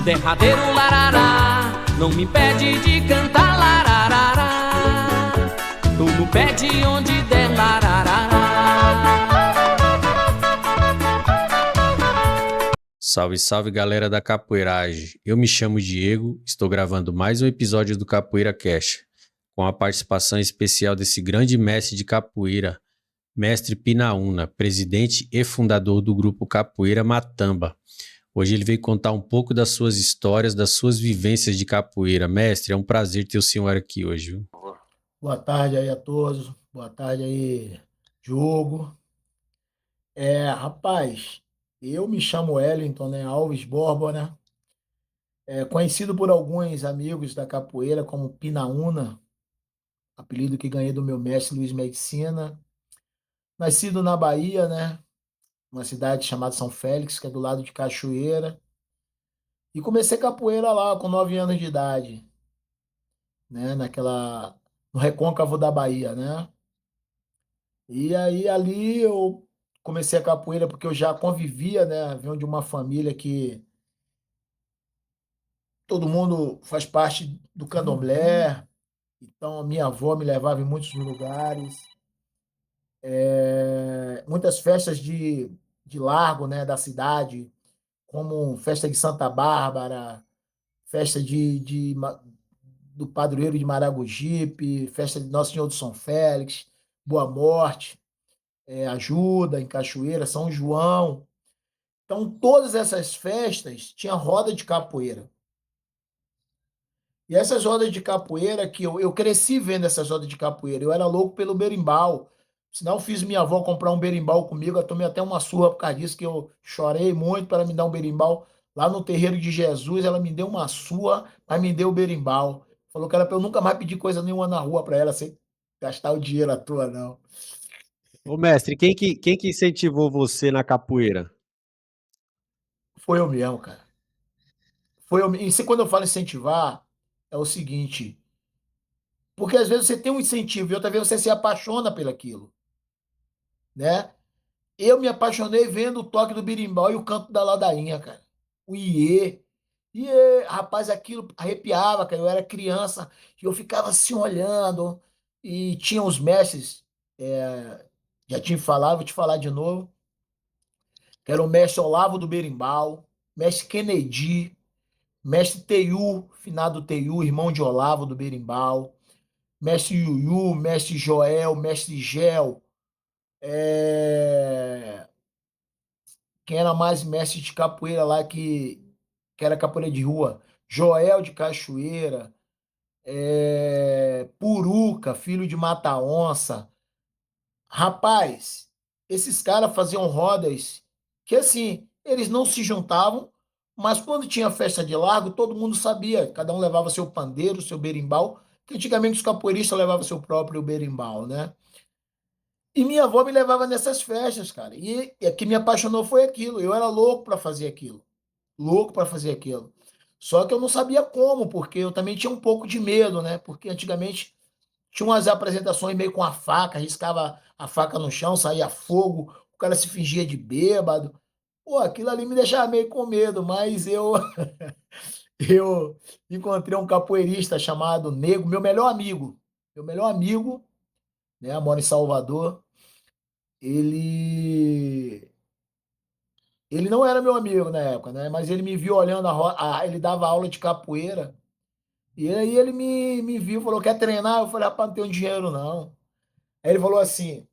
Derradeiro larará, não me impede de cantar larará. Tudo pede onde der larará. Salve, salve galera da Capoeiragem. Eu me chamo Diego, estou gravando mais um episódio do Capoeira Cash, com a participação especial desse grande mestre de capoeira, mestre Pinaúna, presidente e fundador do grupo Capoeira Matamba. Hoje ele veio contar um pouco das suas histórias, das suas vivências de capoeira. Mestre, é um prazer ter o senhor aqui hoje, viu? Boa tarde aí a todos. Boa tarde aí, Diogo. Rapaz, eu me chamo Wellington, né, Alves Borba, né? Conhecido por alguns amigos da capoeira como Pinaúna, apelido que ganhei do meu mestre Luiz Medicina. Nascido na Bahia, né? Uma cidade chamada São Félix, que é do lado de Cachoeira. E comecei capoeira lá com 9 anos de idade, né? No recôncavo da Bahia, né? E aí ali eu comecei a capoeira porque eu já convivia, né? Venho de uma família que todo mundo faz parte do candomblé, então a minha avó me levava em muitos lugares, muitas festas de largo, né, da cidade, como festa de Santa Bárbara, festa do Padroeiro de Maragogipe, festa de Nosso Senhor do São Félix, Boa Morte, Ajuda em Cachoeira, São João. Então, todas essas festas tinha roda de capoeira. E essas rodas de capoeira, que eu cresci vendo essas rodas de capoeira, eu era louco pelo berimbau. Senão, eu fiz minha avó comprar um berimbau comigo, eu tomei até uma surra por causa disso, que eu chorei muito para ela me dar um berimbau. Lá no terreiro de Jesus, ela me deu uma surra, mas me deu o berimbau. Falou que era para eu nunca mais pedir coisa nenhuma na rua para ela, sem gastar o dinheiro à toa, não. Ô mestre, quem que incentivou você na capoeira? Foi eu mesmo, cara. Foi eu, e quando eu falo incentivar, é o seguinte, porque às vezes você tem um incentivo e outra vez você se apaixona pelaquilo, né? Eu me apaixonei vendo o toque do birimbau e o canto da ladainha, cara. O iê. Iê, rapaz, aquilo arrepiava, cara. Eu era criança e eu ficava assim olhando. E tinha os mestres, já tinha falado, vou te falar de novo, que era o mestre Olavo do berimbau, mestre Kennedy, mestre Teiu, finado Teiu, irmão de Olavo do berimbau, mestre Yuyu, mestre Joel, mestre Gel, quem era mais mestre de capoeira lá, que era capoeira de rua, Joel de Cachoeira, Puruca, filho de Mata-Onça. Rapaz, esses caras faziam rodas que, assim, eles não se juntavam, mas quando tinha festa de largo, todo mundo sabia, cada um levava seu pandeiro, seu berimbau, que antigamente os capoeiristas levavam seu próprio berimbau, né? E minha avó me levava nessas festas, cara. E o que me apaixonou foi aquilo. Eu era louco para fazer aquilo. Louco para fazer aquilo. Só que eu não sabia como, porque eu também tinha um pouco de medo, né? Porque antigamente tinha umas apresentações meio com a faca, riscava a faca no chão, saía fogo, o cara se fingia de bêbado. Pô, aquilo ali me deixava meio com medo, mas eu encontrei um capoeirista chamado Nego, meu melhor amigo. Meu melhor amigo, né? Mora em Salvador. Ele ele não era meu amigo na época, né? Mas ele me viu olhando ele dava aula de capoeira. E aí ele me viu, falou: quer treinar? Eu falei: rapaz, não tenho dinheiro não. Aí ele falou assim: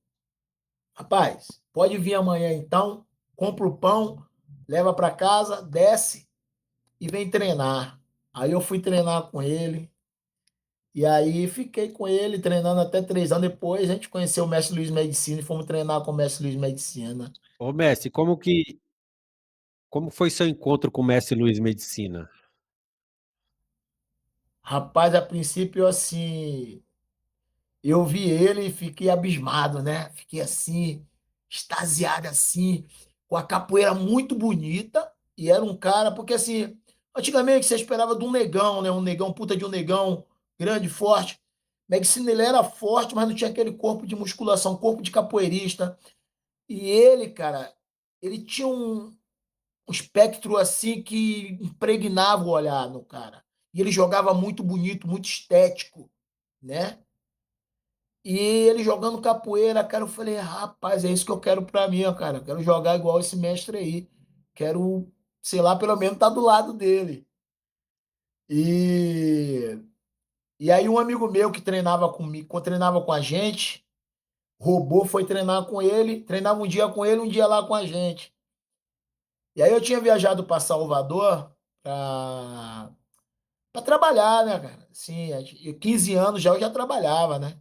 rapaz, pode vir amanhã então, compra o pão, leva para casa, desce e vem treinar. Aí eu fui treinar com ele. E aí fiquei com ele treinando até 3 anos depois. A gente conheceu o mestre Luiz Medicina e fomos treinar com o mestre Luiz Medicina. Ô mestre, como foi seu encontro com o mestre Luiz Medicina? Rapaz, a princípio, assim, eu vi ele e fiquei abismado, né? Fiquei assim, extasiado assim, com a capoeira muito bonita. E era um cara, porque assim, antigamente você esperava de um negão, né? Um negão, puta de um negão, grande, forte. Medicina, ele era forte, mas não tinha aquele corpo de musculação, corpo de capoeirista. E ele, cara, ele tinha um espectro assim que impregnava o olhar no cara. E ele jogava muito bonito, muito estético, né? E ele jogando capoeira, cara, eu falei, rapaz, é isso que eu quero pra mim, ó, cara. Eu quero jogar igual esse mestre aí. Quero, sei lá, pelo menos estar do lado dele. E, e aí um amigo meu que treinava comigo, treinava com a gente, roubou, foi treinar com ele, treinava um dia com ele, um dia lá com a gente. E aí eu tinha viajado para Salvador para trabalhar, né, cara? Assim, 15 anos já eu já trabalhava, né?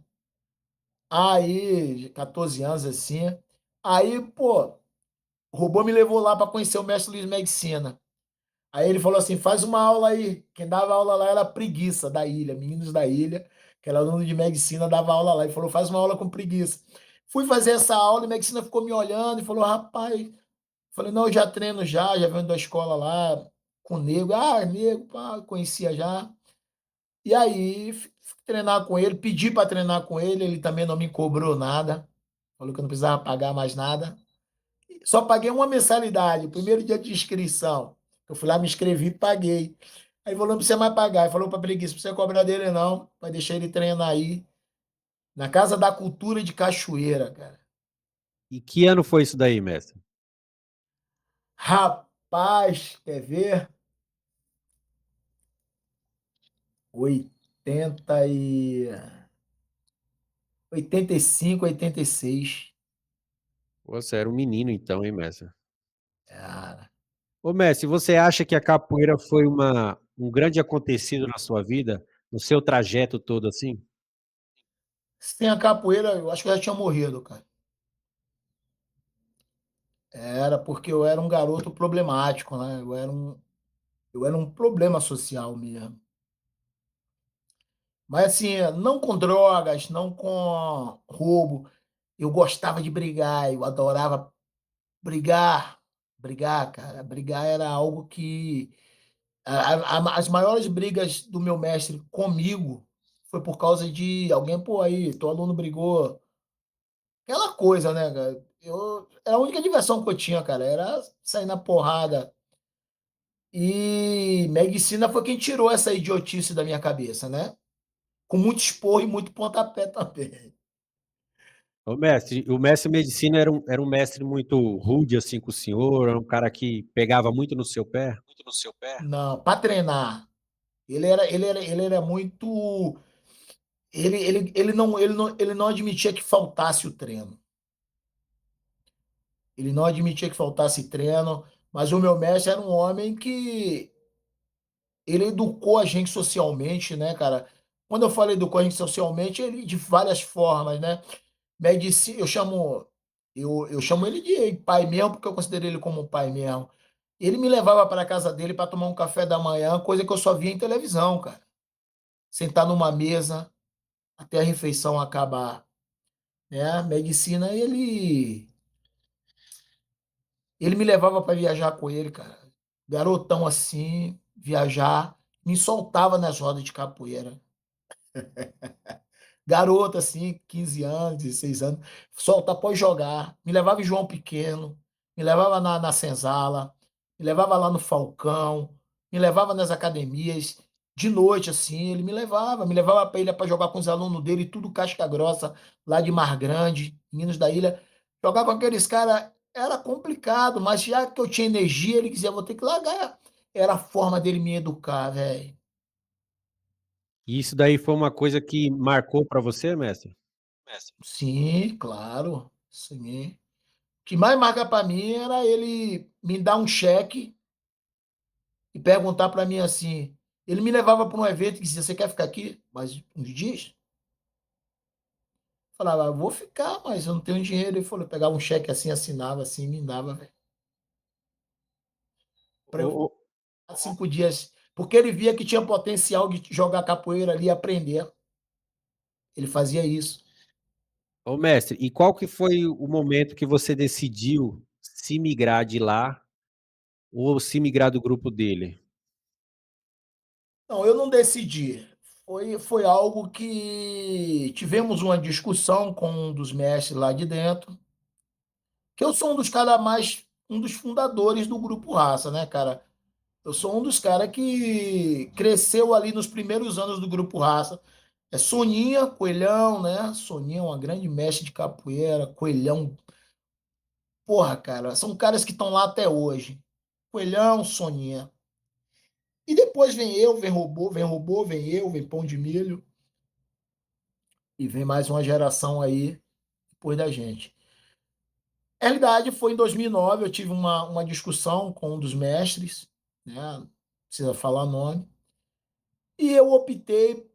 Aí, 14 anos assim. Aí, pô, o robô me levou lá para conhecer o mestre Luiz Medicina. Aí ele falou assim: faz uma aula aí. Quem dava aula lá era a Preguiça da ilha, meninos da ilha, que era aluno de medicina, dava aula lá. Ele falou: faz uma aula com Preguiça. Fui fazer essa aula e a medicina ficou me olhando e falou: rapaz, falei: não, eu já treino já venho da escola lá com nego. Ah, nego, pá, conhecia já. E aí, fui treinar com ele, pedi para treinar com ele também não me cobrou nada, falou que eu não precisava pagar mais nada. Só paguei uma mensalidade, o primeiro dia de inscrição. Eu fui lá, me inscrevi e paguei. Aí falou, não precisa mais pagar. Aí falou para preguiça, não precisa cobrar dele não, vai deixar ele treinar aí, na Casa da Cultura de Cachoeira, cara. E que ano foi isso daí, mestre? Rapaz, quer ver? 80 e... 85, 86. Você era um menino então, hein, mestre? Cara, Ô, mestre, você acha que a capoeira foi um grande acontecido na sua vida, no seu trajeto todo assim? sem a capoeira, eu acho que eu já tinha morrido, cara. Era porque eu era um garoto problemático, né? Eu era um problema social mesmo. Mas assim, não com drogas, não com roubo. Eu gostava de brigar, eu adorava brigar. Brigar, cara. Brigar era algo que. As maiores brigas do meu mestre comigo foi por causa de alguém, pô, aí, teu aluno brigou. Aquela coisa, né, cara? Era a única diversão que eu tinha, cara, era sair na porrada. E medicina foi quem tirou essa idiotice da minha cabeça, né? Com muito esporro e muito pontapé também. Ô, mestre, o mestre Medicina era um mestre muito rude assim com o senhor, era um cara que pegava muito no seu pé? Não, para treinar. Ele era muito. Ele não admitia que faltasse o treino. Ele não admitia que faltasse treino, mas o meu mestre era um homem que ele educou a gente socialmente, né, cara? Quando eu falo educou a gente socialmente, ele de várias formas, né? Medicina, eu chamo ele de pai mesmo, porque eu considero ele como um pai mesmo. Ele me levava para a casa dele para tomar um café da manhã, coisa que eu só via em televisão, cara. Sentar numa mesa até a refeição acabar, né? Medicina, ele me levava para viajar com ele, cara. Garotão assim, viajar, me soltava nas rodas de capoeira. Garoto assim, 15 anos, 16 anos, solta após jogar. Me levava em João Pequeno, me levava na Senzala, me levava lá no Falcão, me levava nas academias. De noite, assim, ele me levava para ilha para jogar com os alunos dele, tudo casca grossa, lá de Mar Grande, meninos da ilha. Jogar com aqueles caras era complicado, mas já que eu tinha energia, ele dizia, vou ter que largar. Era a forma dele me educar, velho. E isso daí foi uma coisa que marcou para você, mestre? Sim, claro, sim. O que mais marca para mim era ele me dar um cheque e perguntar para mim assim. Ele me levava para um evento e dizia: Você quer ficar aqui mais uns dias? Eu falava: Vou ficar, mas eu não tenho dinheiro. Ele falou: eu pegava um cheque assim, assinava assim, e me dava, velho, para eu Ô, ô, ficar 5 dias. Porque ele via que tinha potencial de jogar capoeira ali e aprender. Ele fazia isso. ô, mestre, e qual que foi o momento que você decidiu se migrar de lá ou se migrar do grupo dele? Não, eu não decidi. Foi algo que tivemos uma discussão com um dos mestres lá de dentro. Que eu sou um dos caras mais. um dos fundadores do Grupo Raça, né, cara? Eu sou um dos caras que cresceu ali nos primeiros anos do Grupo Raça. É Soninha, Coelhão, né? Soninha é uma grande mestre de capoeira, Coelhão, porra, cara, são caras que estão lá até hoje. Coelhão, Soninha. E depois vem eu, vem robô, vem eu, vem pão de milho e vem mais uma geração aí depois da gente. A realidade foi em 2009, eu tive uma discussão com um dos mestres, né? Não precisa falar nome, e eu optei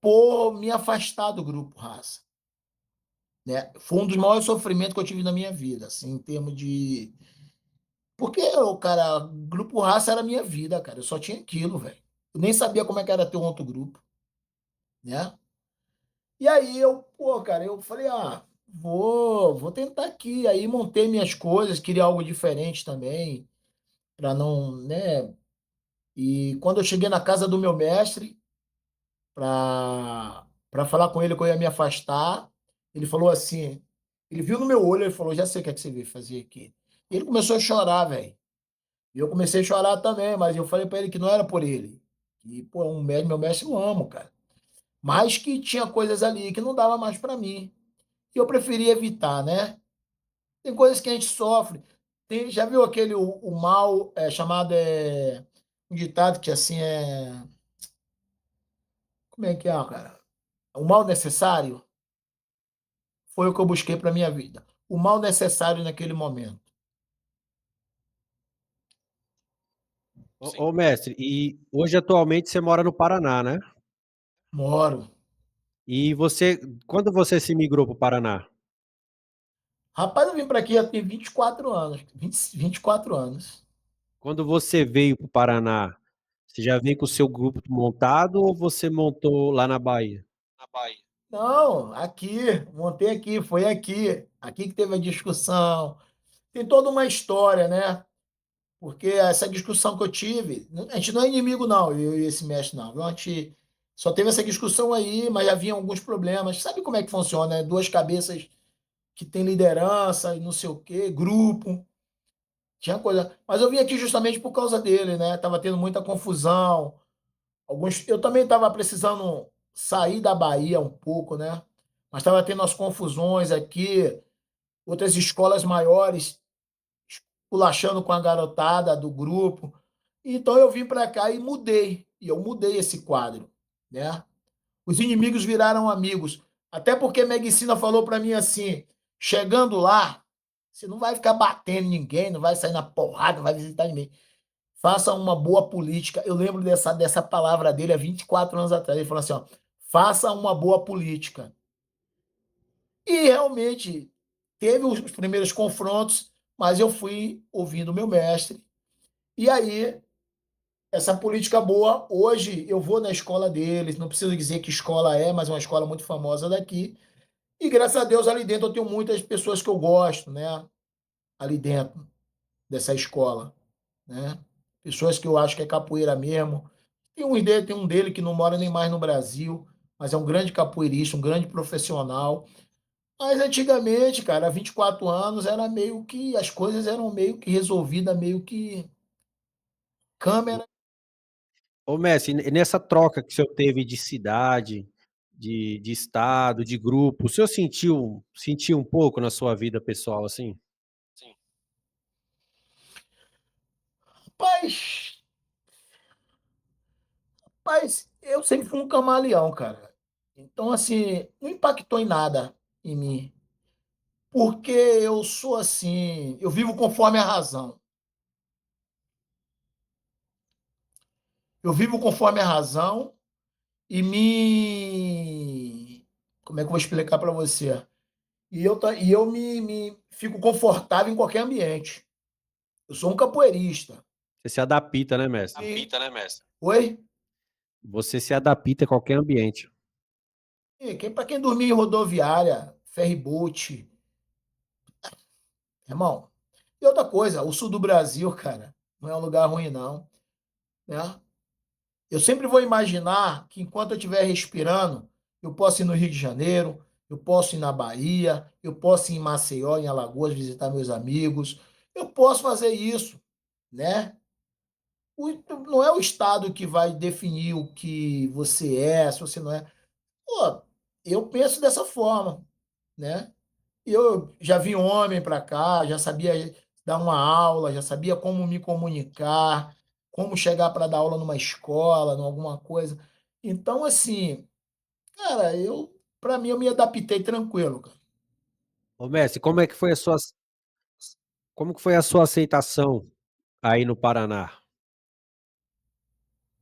por me afastar do grupo Raça, né? Foi um dos maiores sofrimentos que eu tive na minha vida, assim, em termos de. Porque, cara, grupo Raça era a minha vida, cara, eu só tinha aquilo, velho. Eu nem sabia como é que era ter um outro grupo, né? E aí eu, pô, cara, eu falei, vou tentar aqui. Aí montei minhas coisas, queria algo diferente também, para não, né? E quando eu cheguei na casa do meu mestre, para falar com ele que eu ia me afastar, ele falou assim, ele viu no meu olho, ele falou, já sei o que é que você veio fazer aqui. E ele começou a chorar, velho. E eu comecei a chorar também, mas eu falei para ele que não era por ele. E, pô, meu mestre eu amo, cara. Mas que tinha coisas ali que não dava mais para mim. E eu preferi evitar, né? Tem coisas que a gente sofre. Já viu aquele o mal chamado um ditado que assim como é que é, cara? O mal necessário foi o que eu busquei para minha vida. O mal necessário naquele momento. Ô, mestre, e hoje atualmente você mora no Paraná, né? Moro. E você, quando você se migrou para o Paraná? Rapaz, eu vim para aqui já tem 24 anos. 24 anos. Quando você veio para o Paraná, você já veio com o seu grupo montado ou você montou lá na Bahia? Não, aqui, montei aqui, foi aqui. Aqui que teve a discussão. Tem toda uma história, né? Porque essa discussão que eu tive, a gente não é inimigo, não, eu e esse mestre, não. A gente só teve essa discussão aí, mas havia alguns problemas. Sabe como é que funciona, né? Duas cabeças que tem liderança e não sei o quê, grupo, tinha coisa. Mas eu vim aqui justamente por causa dele, né? Tava tendo muita confusão. Eu também estava precisando sair da Bahia um pouco, né? Mas estava tendo as confusões aqui, outras escolas maiores esculachando com a garotada do grupo. Então eu vim para cá e mudei. E eu mudei esse quadro, né? Os inimigos viraram amigos. Até porque a medicina falou para mim assim: chegando lá, você não vai ficar batendo em ninguém, não vai sair na porrada, não vai visitar ninguém. Faça uma boa política. Eu lembro dessa palavra dele há 24 anos atrás. Ele falou assim: ó, faça uma boa política. E realmente teve os primeiros confrontos, mas eu fui ouvindo o meu mestre. E aí, essa política boa, hoje eu vou na escola deles, não preciso dizer que escola é, mas é uma escola muito famosa daqui. E graças a Deus ali dentro eu tenho muitas pessoas que eu gosto, né? Ali dentro dessa escola, né? Pessoas que eu acho que é capoeira mesmo. Tem um dele que não mora nem mais no Brasil, mas é um grande capoeirista, um grande profissional. Mas antigamente, cara, há 24 anos, era meio que as coisas eram meio que resolvidas, meio que câmera. Ô, mestre, e nessa troca que o senhor teve de cidade, de estado, de grupo, o senhor sentiu um pouco na sua vida pessoal assim? Rapaz, rapaz, eu sempre fui um camaleão, cara. Então, assim, não impactou em nada em mim. Porque eu sou assim, eu vivo conforme a razão. Eu vivo conforme a razão e me. Como é que eu vou explicar para você? E eu me fico confortável em qualquer ambiente. Eu sou um capoeirista. Você se adapta, né, mestre? E... Oi? Você se adapta a qualquer ambiente. Para quem dormir em rodoviária, ferryboat, irmão. E outra coisa, o sul do Brasil, cara, não é um lugar ruim, não. Né? Eu sempre vou imaginar que enquanto eu estiver respirando, eu posso ir no Rio de Janeiro, eu posso ir na Bahia, eu posso ir em Maceió, em Alagoas, visitar meus amigos, eu posso fazer isso, né? Não é o Estado que vai definir o que você é, se você não é. Pô, eu penso dessa forma, né? Eu já vi homem para cá, já sabia dar uma aula, já sabia como me comunicar, como chegar para dar aula numa escola, em alguma coisa. Então, assim, cara, para mim, eu me adaptei tranquilo, cara. Ô mestre, como que foi a sua aceitação aí no Paraná?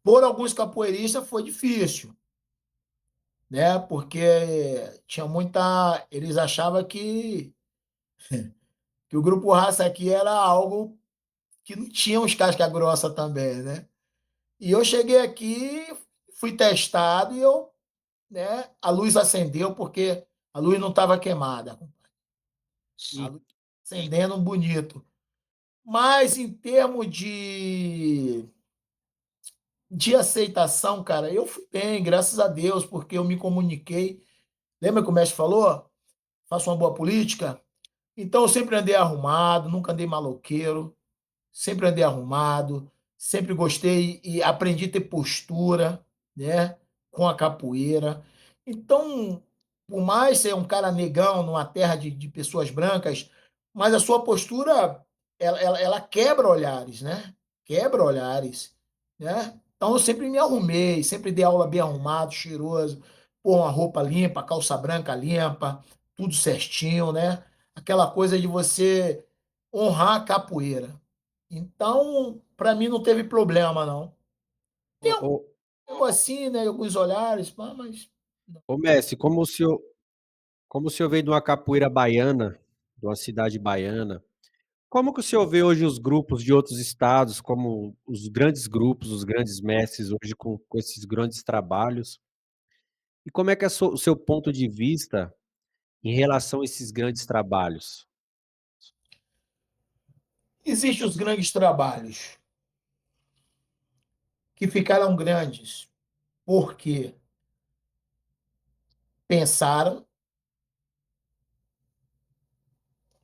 Por alguns capoeiristas foi difícil, né? Porque tinha muita. Eles achavam que o grupo raça aqui era algo que não tinha uns casca grossa também, né? E eu cheguei aqui, fui testado e né, a luz acendeu porque a luz não estava queimada. A E luz acendendo bonito. Mas em termos de aceitação, cara, eu fui bem, graças a Deus, porque eu me comuniquei. Lembra que o mestre falou? Faço uma boa política. Então eu sempre andei arrumado, nunca andei maloqueiro. Sempre andei arrumado, sempre gostei e aprendi a ter postura, né, com a capoeira. Então, por mais ser um cara negão numa terra de pessoas brancas, mas a sua postura, ela quebra olhares, né? Quebra olhares, né? Então, eu sempre me arrumei, sempre dei aula bem arrumado, cheiroso, pô, uma roupa limpa, calça branca limpa, tudo certinho, né? Aquela coisa de você honrar a capoeira. Então, para mim não teve problema não. ô, Tem ô, algo assim, né, alguns olhares, pá, mas ô mestre, como o senhor veio de uma capoeira baiana, de uma cidade baiana, como que o senhor vê hoje os grupos de outros estados, como os grandes grupos, os grandes mestres hoje com esses grandes trabalhos? E como é que é o seu ponto de vista em relação a esses grandes trabalhos? existem os grandes trabalhos que ficaram grandes porque pensaram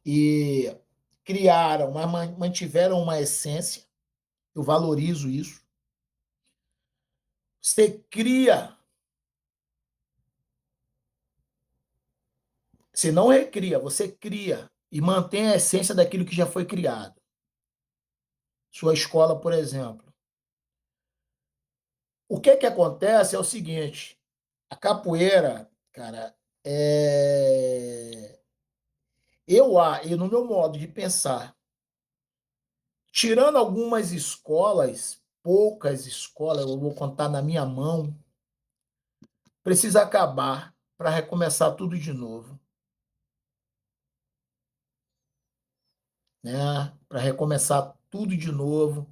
e criaram, mas mantiveram uma essência. Eu valorizo isso. Você cria, você não recria, você cria e mantém a essência daquilo que já foi criado. Sua escola, por exemplo. O que acontece é o seguinte, a capoeira, cara, eu no meu modo de pensar, tirando algumas escolas, poucas escolas, eu vou contar na minha mão, precisa acabar para recomeçar tudo de novo, né? Para recomeçar tudo de novo,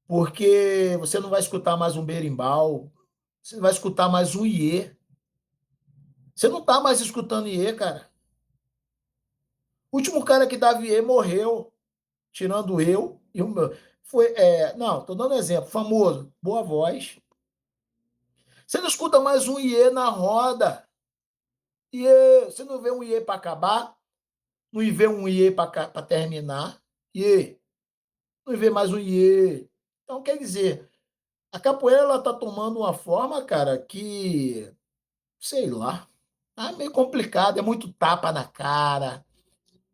porque você não vai escutar mais um berimbau, você vai escutar mais um iê. Você não tá mais escutando iê, cara. O último cara que dava iê morreu, tirando eu e o meu. Foi, não, tô dando um exemplo, famoso, Boa Voz. Você não escuta mais um iê na roda. Iê, você não vê um iê para acabar, não vê um iê para terminar. Iê, não vê mais um iê. Então, quer dizer, a capoeira ela tá tomando uma forma, cara, que, sei lá, é meio complicado, é muito tapa na cara,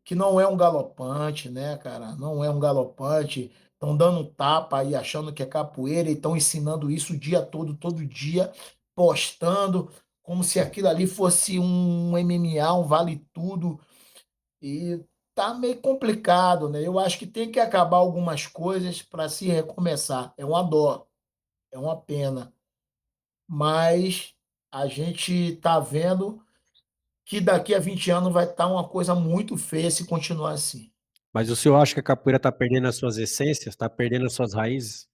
que não é um galopante, né, cara? Não é um galopante. Estão dando tapa aí, achando que é capoeira e estão ensinando isso o dia todo, todo dia, postando, como se aquilo ali fosse um MMA, um vale tudo. E tá meio complicado, né? Eu acho que tem que acabar algumas coisas para se recomeçar. É uma dó, é uma pena. Mas a gente tá vendo que daqui a 20 anos vai estar uma coisa muito feia se continuar assim. Mas o senhor acha que a capoeira está perdendo as suas essências, está perdendo as suas raízes?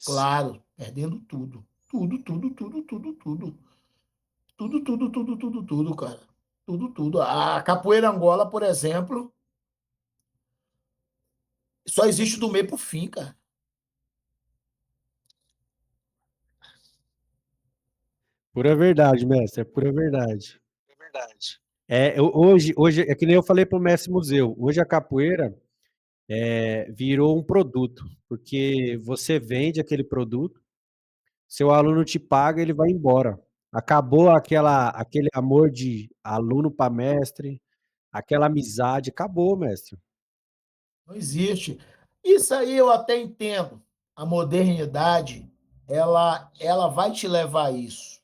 Claro, perdendo tudo. Tudo, tudo, tudo, tudo, tudo. Tudo, tudo, tudo, tudo, tudo, cara. Tudo, tudo. A capoeira Angola, por exemplo, só existe do meio pro fim, cara. Pura verdade, mestre, é pura verdade. Hoje, é que nem eu falei pro mestre museu, hoje a capoeira virou um produto, porque você vende aquele produto, seu aluno te paga, ele vai embora. Acabou aquele amor de aluno para mestre, aquela amizade, acabou, mestre. Não existe. Isso aí eu até entendo. A modernidade, ela vai te levar a isso.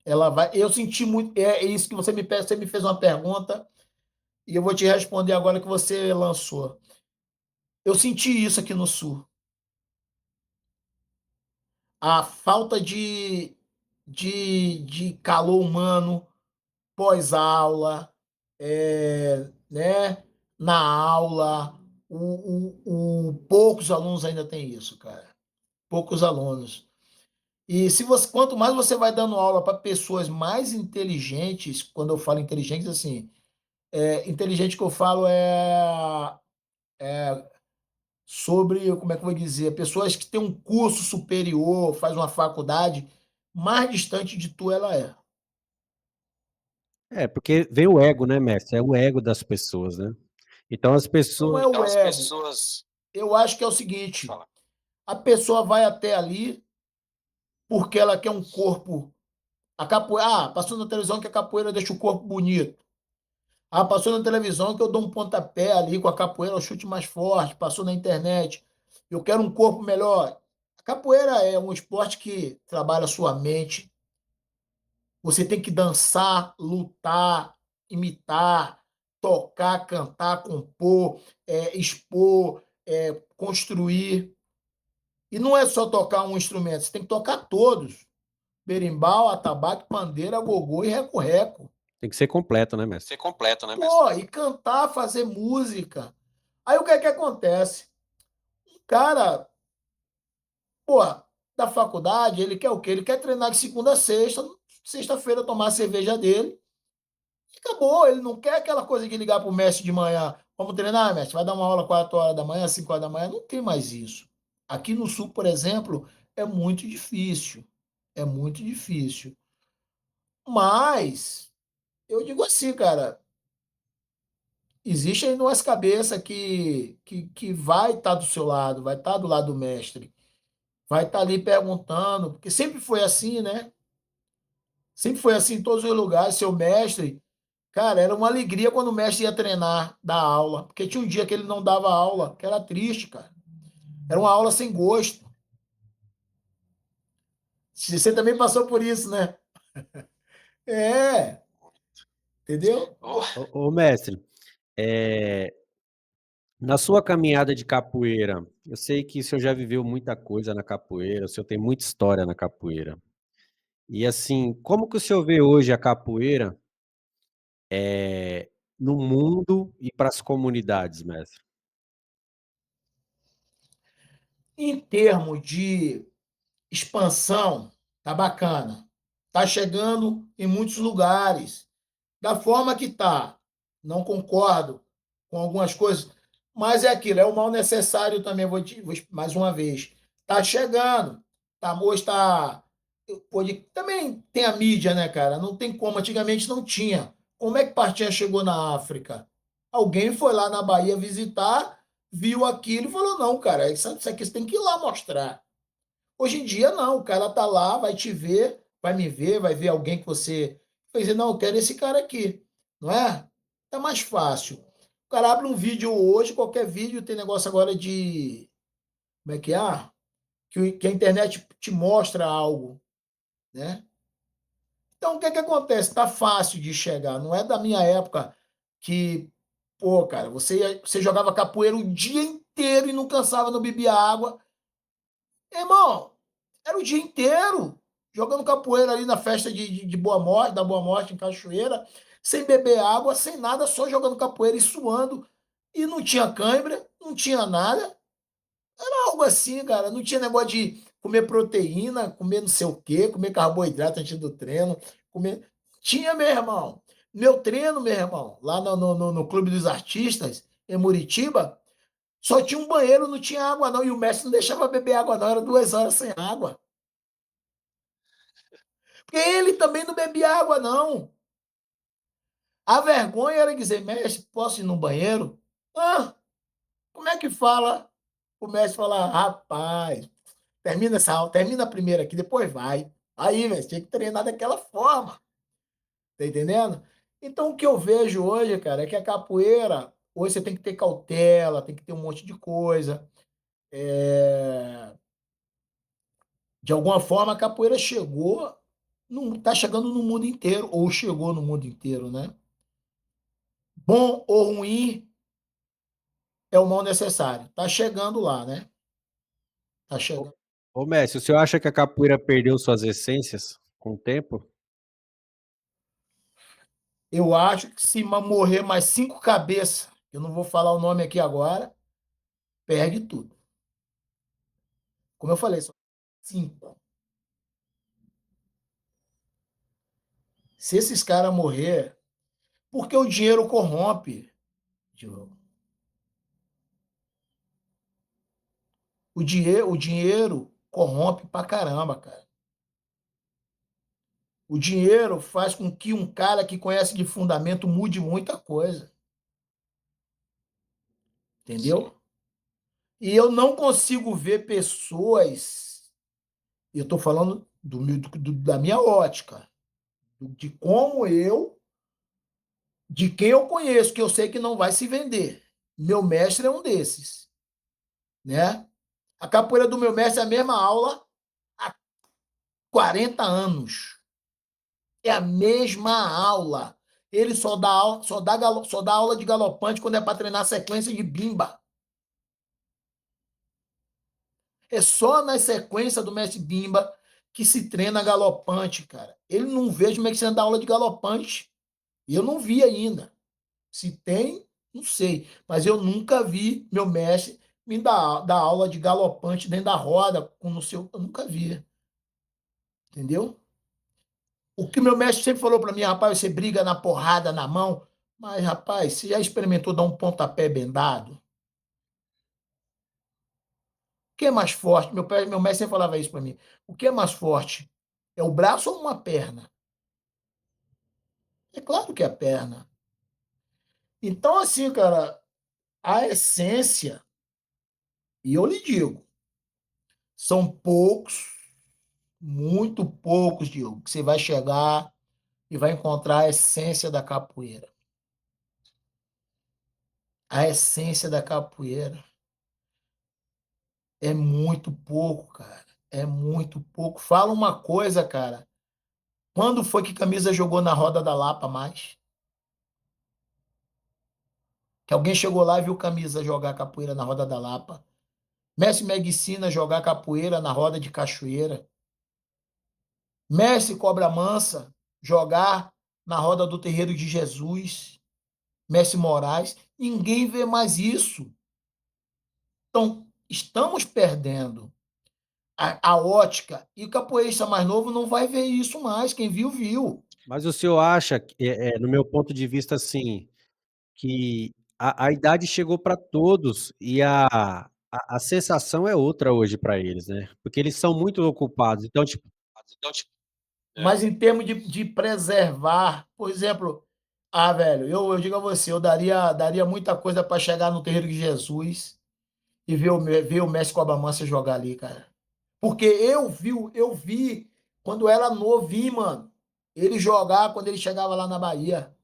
Ela vai. Eu senti muito. É isso que você me fez uma pergunta e eu vou te responder agora que você lançou. Eu senti isso aqui no Sul. A falta de calor humano pós-aula, né? Na aula. Poucos alunos ainda têm isso, cara. Poucos alunos. E se você, quanto mais você vai dando aula para pessoas mais inteligentes, quando eu falo inteligentes, assim, inteligente que eu falo sobre, como é que eu vou dizer, pessoas que têm um curso superior, faz uma faculdade, mais distante de tu ela é. Porque vem o ego, né, mestre? É o ego das pessoas, né? Então as Não pessoas. é o ego. Eu acho que é o seguinte: a pessoa vai até ali porque ela quer um corpo. A capoeira, passou na televisão que a capoeira deixa o corpo bonito. Passou na televisão que eu dou um pontapé ali com a capoeira, o chute mais forte. Passou na internet. Eu quero um corpo melhor. A capoeira é um esporte que trabalha a sua mente. Você tem que dançar, lutar, imitar, tocar, cantar, compor, expor, construir. E não é só tocar um instrumento, você tem que tocar todos. Berimbau, atabaque, pandeira, gogô e reco-reco. Tem que ser completo, né, mestre? Pô, e cantar, fazer música. Aí o que é que acontece? O cara, pô, da faculdade, ele quer o quê? Ele quer treinar de segunda a sexta, sexta-feira tomar a cerveja dele. E acabou, ele não quer aquela coisa de ligar pro mestre de manhã. Vamos treinar, mestre? Vai dar uma aula 4 horas da manhã, 5 horas da manhã? Não tem mais isso. Aqui no Sul, por exemplo, é muito difícil. É muito difícil. Mas, eu digo assim, cara, existe aí numas cabeças que vai estar do seu lado, vai estar do lado do mestre, vai estar ali perguntando, porque sempre foi assim, né? Sempre foi assim em todos os lugares. Seu mestre, cara, era uma alegria quando o mestre ia treinar, dar aula, porque tinha um dia que ele não dava aula, que era triste, cara. Era uma aula sem gosto. Você também passou por isso, né? É, entendeu? Ô, mestre, é, na sua caminhada de capoeira, eu sei que o senhor já viveu muita coisa na capoeira, o senhor tem muita história na capoeira. E assim, como que o senhor vê hoje a capoeira no mundo e para as comunidades, mestre? Em termos de expansão, tá bacana. Tá chegando em muitos lugares. Da forma que tá, não concordo com algumas coisas, mas é aquilo, é o mal necessário também, mais uma vez. Tá chegando, tá, hoje tá, também tem a mídia, né, cara? Não tem como, antigamente não tinha. Como é que Partinha chegou na África? Alguém foi lá na Bahia visitar, viu aquilo e falou, não, cara, isso aqui você tem que ir lá mostrar. Hoje em dia, não. O cara tá lá, vai te ver, vai me ver, vai ver alguém que você. Vai dizer, não, eu quero esse cara aqui. Não é? Tá mais fácil. O cara abre um vídeo hoje, qualquer vídeo, tem negócio agora de. Como é que é? Que a internet te mostra algo, né? Então, o que é que acontece? Tá fácil de chegar. Não é da minha época que, pô, cara, você jogava capoeira o dia inteiro e não cansava, não bebia água. Irmão, era o dia inteiro jogando capoeira ali na festa de Boa Morte, da Boa Morte, em Cachoeira, sem beber água, sem nada, só jogando capoeira e suando. E não tinha cãibra, não tinha nada. Era algo assim, cara. Não tinha negócio de comer proteína, comer não sei o quê, comer carboidrato antes do treino. Comer. Tinha, meu irmão. Meu treino, meu irmão, lá no Clube dos Artistas, em Muritiba, só tinha um banheiro, não tinha água, não. E o mestre não deixava beber água, não. Era 2 horas sem água. Porque ele também não bebia água, não. A vergonha era dizer, mestre, posso ir no banheiro? Ah, como é que fala? O mestre fala, rapaz, termina essa aula, termina a primeira aqui, depois vai. Aí, mestre, tinha que treinar daquela forma, tá entendendo? Então, o que eu vejo hoje, cara, é que a capoeira, hoje você tem que ter cautela, tem que ter um monte de coisa. De alguma forma, a capoeira chegou, tá chegando no mundo inteiro, ou chegou no mundo inteiro, né? Bom ou ruim, é o mal necessário. Tá chegando lá, né? Tá Ô, chegando. ô mestre, o senhor acha que a capoeira perdeu suas essências com o tempo? Eu acho que se morrer mais 5 cabeças, eu não vou falar o nome aqui agora, perde tudo. Como eu falei, só 5. Se esses caras morrer, porque o dinheiro corrompe, Diogo. O dinheiro corrompe pra caramba, cara. O dinheiro faz com que um cara que conhece de fundamento mude muita coisa, Sim. entendeu? E eu não consigo ver pessoas, eu estou falando da minha ótica, de como de quem eu conheço, que eu sei que não vai se vender. Meu mestre é um desses, né? A capoeira do meu mestre é a mesma aula há 40 anos. É a mesma aula. Ele só dá aula de galopante quando é para treinar sequência de bimba. É só na sequência do mestre bimba que se treina galopante, cara. Ele não vejo como é que você dá aula de galopante. E eu não vi ainda. Se tem, não sei. Mas eu nunca vi meu mestre me dar aula de galopante dentro da roda, com no seu. Eu nunca vi. Entendeu? O que meu mestre sempre falou para mim, rapaz, você briga na porrada, na mão. Mas, rapaz, você já experimentou dar um pontapé bendado? O que é mais forte? Meu mestre sempre falava isso para mim. O que é mais forte? É o braço ou uma perna? É claro que é a perna. Então, assim, cara, a essência, e eu lhe digo, são poucos, muito poucos, Diogo, que você vai chegar e vai encontrar a essência da capoeira. A essência da capoeira é muito pouco, cara. É muito pouco. Fala uma coisa, cara. Quando foi que Camisa jogou na roda da Lapa mais? Que alguém chegou lá e viu Camisa jogar capoeira na roda da Lapa. Mestre Medicina jogar capoeira na roda de Cachoeira. Mestre Cobra Mansa jogar na roda do Terreiro de Jesus. Mestre Moraes. Ninguém vê mais isso. Então, estamos perdendo a ótica. E o capoeirista mais novo não vai ver isso mais. Quem viu, viu. Mas o senhor acha, no meu ponto de vista, assim, que a idade chegou para todos e a sensação é outra hoje para eles, né? Porque eles são muito ocupados. Então, tipo, Mas em termos de preservar, por exemplo, velho, eu digo a você, eu daria muita coisa para chegar no terreiro de Jesus e ver o mestre Cobra Mansa jogar ali, cara. Porque eu vi quando era novinho, mano, ele jogar quando ele chegava lá na Bahia.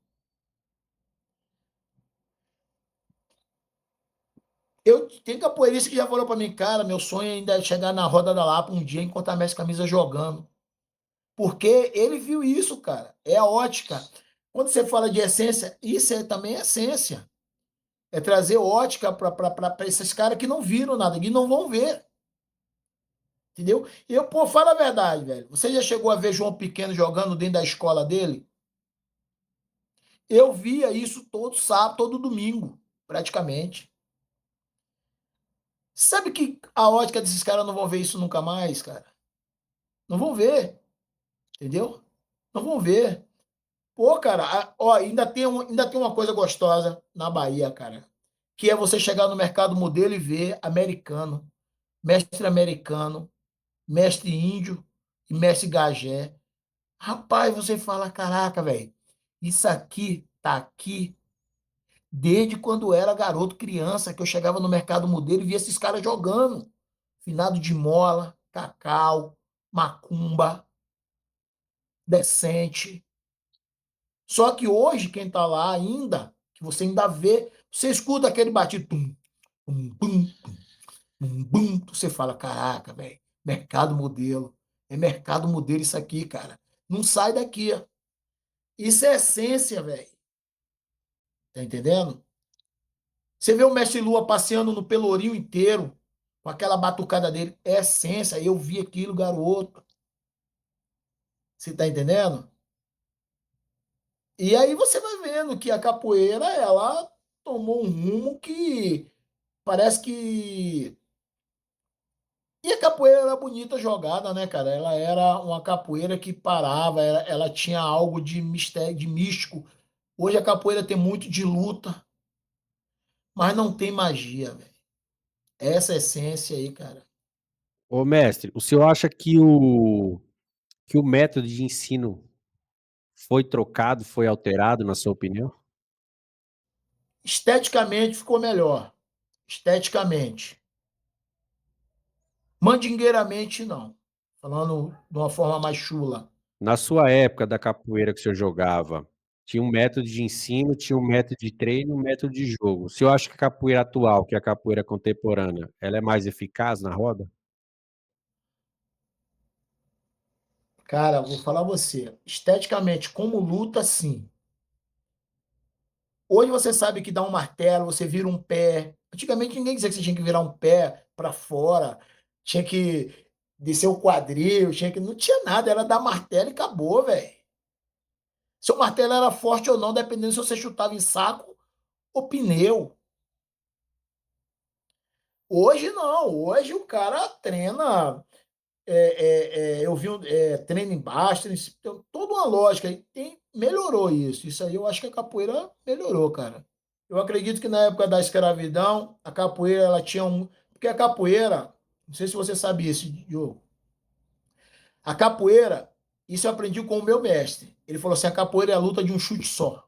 Tem capoeirista que já falou para mim, cara, meu sonho ainda é chegar na Roda da Lapa um dia e encontrar mestre Camisa jogando. Porque ele viu isso, cara. É a ótica. Quando você fala de essência, isso também é essência. É trazer ótica para esses caras que não viram nada, que não vão ver. Entendeu? E eu, pô, fala a verdade, velho. Você já chegou a ver João Pequeno jogando dentro da escola dele? Eu via isso todo sábado, todo domingo, praticamente. Sabe que a ótica desses caras não vão ver isso nunca mais, cara? Não vão ver, entendeu? Não vão ver. Pô, cara, ó, ainda tem uma coisa gostosa na Bahia, cara, que é você chegar no mercado modelo e ver americano, mestre índio e mestre gagé. Rapaz, você fala, caraca, velho, isso aqui tá aqui desde quando eu era garoto, criança, que eu chegava no mercado modelo e via esses caras jogando. Finado de Mola, Cacau, Macumba, Decente. Só que hoje, quem tá lá ainda, que você ainda vê, você escuta aquele batido, tum, tum, tum, tum, bum, você fala, caraca, velho, mercado modelo. É mercado modelo isso aqui, cara. Não sai daqui. Ó. Isso é essência, velho. Tá entendendo? Você vê o Mestre Lua passeando no Pelourinho inteiro, com aquela batucada dele. É essência. Eu vi aquilo, garoto. Você tá entendendo? E aí você vai vendo que a capoeira, ela tomou um rumo que parece que. E a capoeira era bonita jogada, né, cara? Ela era uma capoeira que parava, ela tinha algo de mistério, de místico. Hoje a capoeira tem muito de luta, mas não tem magia, velho. Essa essência aí, cara. Ô, mestre, o senhor acha que o método de ensino foi trocado, foi alterado, na sua opinião? Esteticamente ficou melhor. Esteticamente. Mandingueiramente, não. Falando de uma forma mais chula. Na sua época da capoeira que o senhor jogava, tinha um método de ensino, tinha um método de treino e um método de jogo. O senhor acha que a capoeira atual, que é a capoeira contemporânea, ela é mais eficaz na roda? Cara, vou falar você. Esteticamente, como luta, sim. Hoje você sabe que dá um martelo, você vira um pé. Antigamente ninguém dizia que você tinha que virar um pé para fora, tinha que descer o quadril, tinha que. Não tinha nada, era dar martelo e acabou, velho. Seu martelo era forte ou não, dependendo se você chutava em saco ou pneu. Hoje não, hoje o cara treina. Eu vi treino embaixo, tem toda uma lógica. Melhorou isso. Isso aí eu acho que a capoeira melhorou, cara. Eu acredito que na época da escravidão, a capoeira ela tinha um. Porque a capoeira, não sei se você sabe isso, Diogo. A capoeira, isso eu aprendi com o meu mestre. Ele falou assim: a capoeira é a luta de um chute só.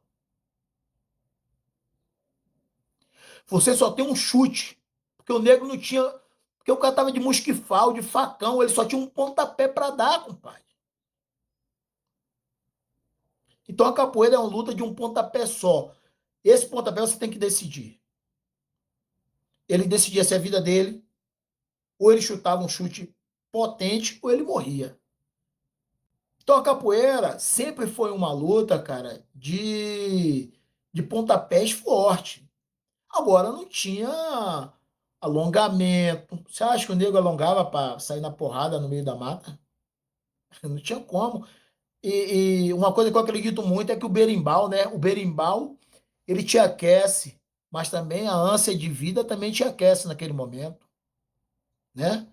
Você só tem um chute. Porque o negro não tinha. Porque o cara tava de mosquifal, de facão, ele só tinha um pontapé para dar, compadre. Então a capoeira é uma luta de um pontapé só. Esse pontapé você tem que decidir. Ele decidia se a vida dele, ou ele chutava um chute potente, ou ele morria. Então a capoeira sempre foi uma luta, cara, de pontapés forte. Agora não tinha alongamento. Você acha que o nego alongava para sair na porrada no meio da mata? Não tinha como. E uma coisa que eu acredito muito é que o berimbau, né? O berimbau, ele te aquece, mas também a ânsia de vida também te aquece naquele momento, né?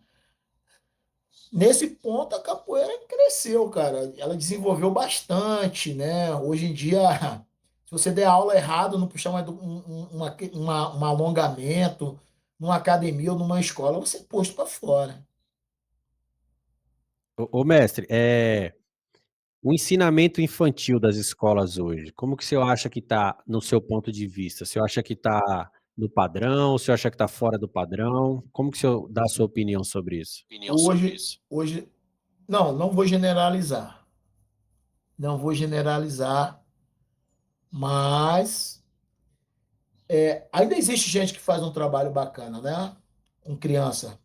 Nesse ponto, a capoeira cresceu, cara. Ela desenvolveu bastante, né? Hoje em dia, se você der aula errado, não puxar um alongamento numa academia ou numa escola, você é posto para fora. Ô, mestre, o ensinamento infantil das escolas hoje, como que o senhor acha que está no seu ponto de vista? O senhor acha que está no padrão? O senhor acha que está fora do padrão? Como que o senhor dá a sua opinião sobre isso? Hoje, não, não vou generalizar. Não vou generalizar, mas ainda existe gente que faz um trabalho bacana, né? Com criança.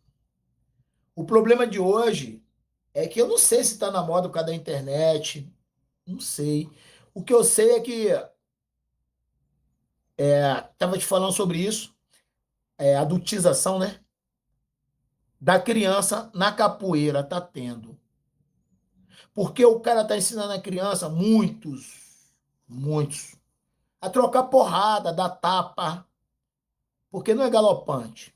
O problema de hoje é que eu não sei se está na moda por causa da internet, não sei. O que eu sei é que estava te falando sobre isso, adultização, né? Da criança na capoeira tá tendo. Porque o cara tá ensinando a criança, muitos, a trocar porrada, dar tapa, porque não é galopante.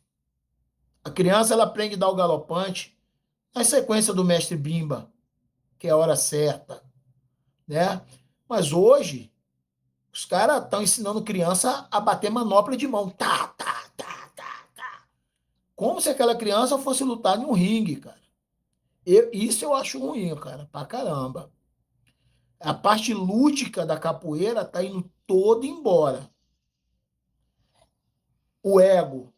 A criança ela aprende a dar o galopante na sequência do mestre Bimba, que é a hora certa, né? Mas hoje os caras estão ensinando criança a bater manopla de mão, tá, tá, tá, tá, tá. Como se aquela criança fosse lutar em um ringue, cara. Isso eu acho ruim, cara, pra caramba. A parte lúdica da capoeira tá indo todo embora. O ego,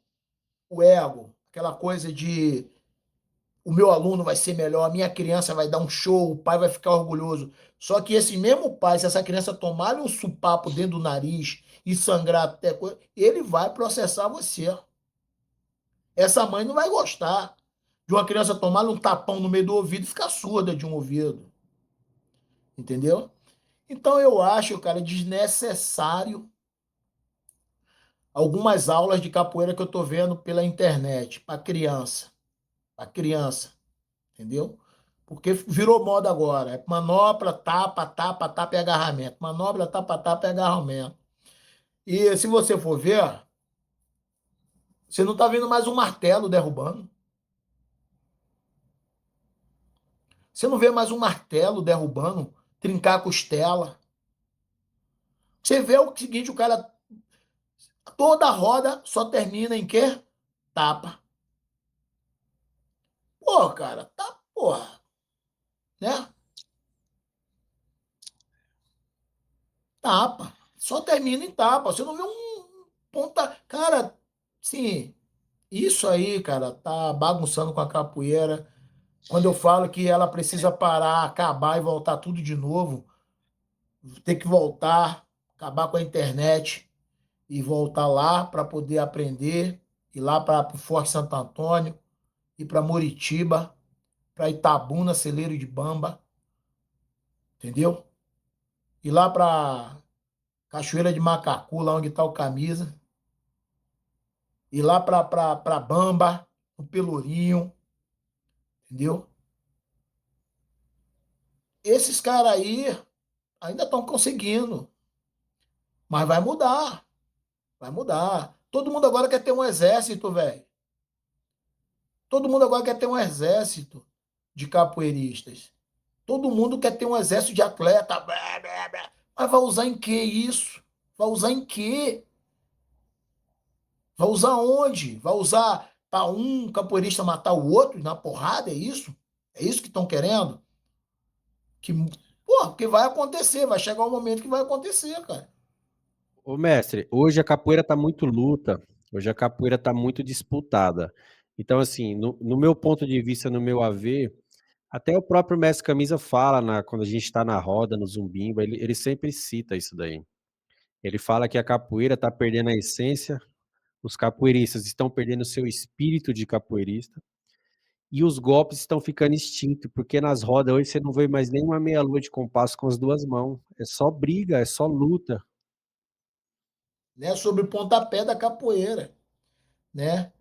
aquela coisa de o meu aluno vai ser melhor, a minha criança vai dar um show, o pai vai ficar orgulhoso. Só que esse mesmo pai, se essa criança tomar um supapo dentro do nariz e sangrar até coisa, ele vai processar você. Essa mãe não vai gostar de uma criança tomar um tapão no meio do ouvido e ficar surda de um ouvido. Entendeu? Então eu acho, cara, desnecessário algumas aulas de capoeira que eu tô vendo pela internet para criança. Para criança. Entendeu? Porque virou moda agora. É manopla, tapa, tapa, tapa e agarramento. Manopla, tapa, tapa e agarramento. E se você for ver, você não está vendo mais um martelo derrubando. Você não vê mais um martelo derrubando, trincar a costela. Você vê o seguinte, o cara, toda a roda só termina em quê? Tapa. Pô, cara, tá, porra, né? Tapa. Só termina em tapa. Você não vê um ponta. Cara, sim, isso aí, cara, tá bagunçando com a capoeira. Quando eu falo que ela precisa parar, acabar e voltar tudo de novo, ter que voltar, acabar com a internet e voltar lá para poder aprender, ir lá para o Forte Santo Antônio, ir para Muritiba, para Itabuna, Celeiro de Bamba, entendeu? Ir lá para Cachoeira de Macacu, lá onde está o Camisa, ir lá para Bamba, no Pelourinho, entendeu? Esses caras aí ainda estão conseguindo, mas vai mudar, vai mudar. Todo mundo agora quer ter um exército, velho. Todo mundo agora quer ter um exército de capoeiristas. Todo mundo quer ter um exército de atleta. Blá, blá, blá. Mas vai usar em que isso? Vai usar em quê? Vai usar onde? Vai usar para um capoeirista matar o outro na porrada? É isso? É isso que estão querendo? Que, pô, porque vai acontecer, vai chegar um momento que vai acontecer, cara. Ô, mestre, hoje a capoeira tá muito luta, hoje a capoeira tá muito disputada. Então, assim, no meu ponto de vista, no meu AV, até o próprio mestre Camisa fala, quando a gente está na roda, no Zumbimba, ele sempre cita isso daí. Ele fala que a capoeira tá perdendo a essência, os capoeiristas estão perdendo o seu espírito de capoeirista, e os golpes estão ficando extintos, porque nas rodas hoje você não vê mais nenhuma meia-lua de compasso com as duas mãos. É só briga, é só luta. Né? Sobre o pontapé da capoeira, né?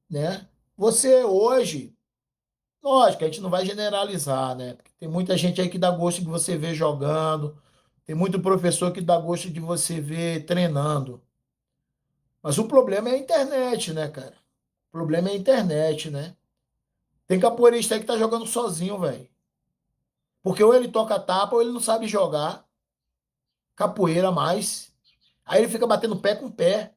Né? Você hoje, lógico, a gente não vai generalizar, né? Porque tem muita gente aí que dá gosto de você ver jogando, tem muito professor que dá gosto de você ver treinando. Mas o problema é a internet, né, cara? O problema é a internet, né? Tem capoeirista aí que tá jogando sozinho, velho. Porque ou ele toca tapa ou ele não sabe jogar capoeira mais. Aí ele fica batendo pé com pé.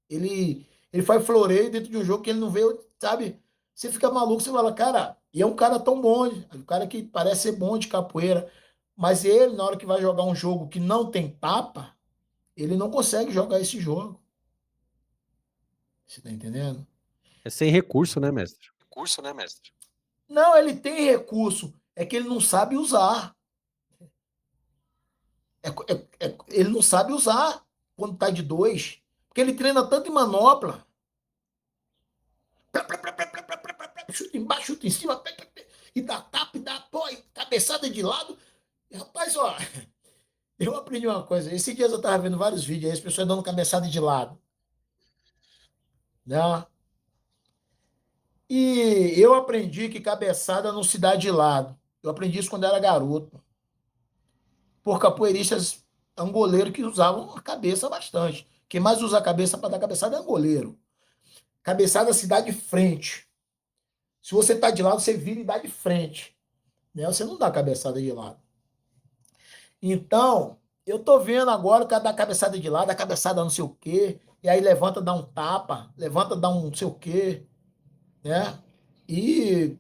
Ele faz floreio dentro de um jogo que ele não vê, sabe? Você fica maluco, você fala, cara, e é um cara tão bom, um cara que parece ser bom de capoeira, mas ele, na hora que vai jogar um jogo que não tem tapa, ele não consegue jogar esse jogo. Você tá entendendo? É sem recurso, né, mestre? Não, ele tem recurso, é que ele não sabe usar. Ele não sabe usar quando tá de dois, porque ele treina tanto em manopla. Chuta embaixo, chuta em cima, e dá tapa, e dá pó, e cabeçada de lado. E, rapaz, ó, eu aprendi uma coisa. Esses dias eu tava vendo vários vídeos aí, as pessoas dando cabeçada de lado, né? E eu aprendi que cabeçada não se dá de lado. Eu aprendi isso quando era garoto. Por capoeiristas angoleiros que usavam a cabeça bastante. Quem mais usa a cabeça para dar cabeçada é angoleiro. Cabeçada se dá de frente. Se você tá de lado, você vira e dá de frente. Né? Você não dá cabeçada de lado. Então, eu tô vendo agora o cara dá cabeçada de lado, dá cabeçada não sei o quê, e aí levanta, dá um tapa, levanta, dá um não sei o quê, né? E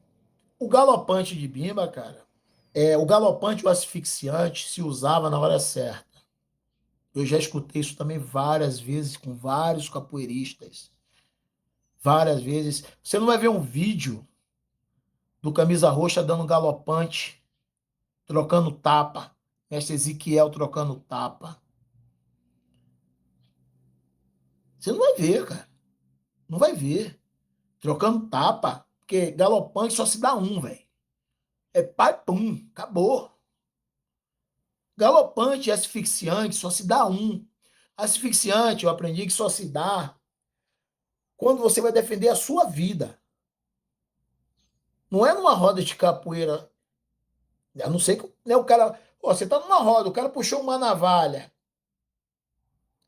o galopante de bimba, cara, o galopante e o asfixiante se usava na hora certa. Eu já escutei isso também várias vezes com vários capoeiristas. Várias vezes. Você não vai ver um vídeo do camisa roxa dando galopante, trocando tapa. Mestre Ezequiel trocando tapa. Você não vai ver, cara. Não vai ver. Trocando tapa. Porque galopante só se dá um, velho. É pai, pum. Acabou. Galopante e asfixiante só se dá um. Asfixiante, eu aprendi que só se dá quando você vai defender a sua vida. Não é numa roda de capoeira. A não ser que, né, o cara. Ó, você tá numa roda, o cara puxou uma navalha.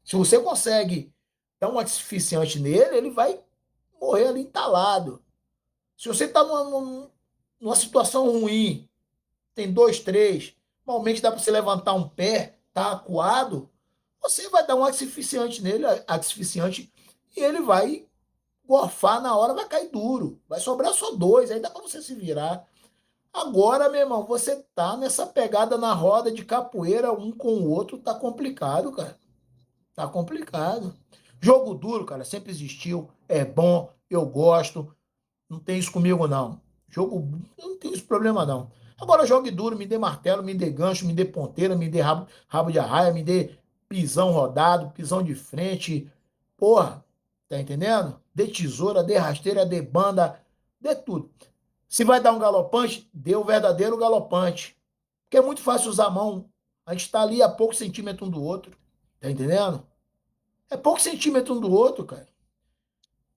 Se você consegue dar um asfixiante nele, ele vai morrer ali entalado. Se você tá numa situação ruim, tem dois, três, normalmente dá para você levantar um pé, tá acuado, você vai dar um asfixiante nele, asfixiante, e ele vai gorfar na hora, vai cair duro. Vai sobrar só dois, aí dá para você se virar. Agora, meu irmão, você tá nessa pegada na roda de capoeira, um com o outro, tá complicado, cara. Tá complicado. Jogo duro, cara, sempre existiu. É bom, eu gosto. Não tem isso comigo, não. Jogo, eu não tenho esse problema, não. Agora, jogue duro, me dê martelo, me dê gancho, me dê ponteira, me dê rabo de arraia, me dê pisão rodado, pisão de frente. Porra, tá entendendo? Dê tesoura, dê rasteira, dê banda, dê tudo. Se vai dar um galopante, dê o verdadeiro galopante. Porque é muito fácil usar a mão. A gente está ali a poucos centímetros um do outro. Tá entendendo? É poucos centímetros um do outro, cara.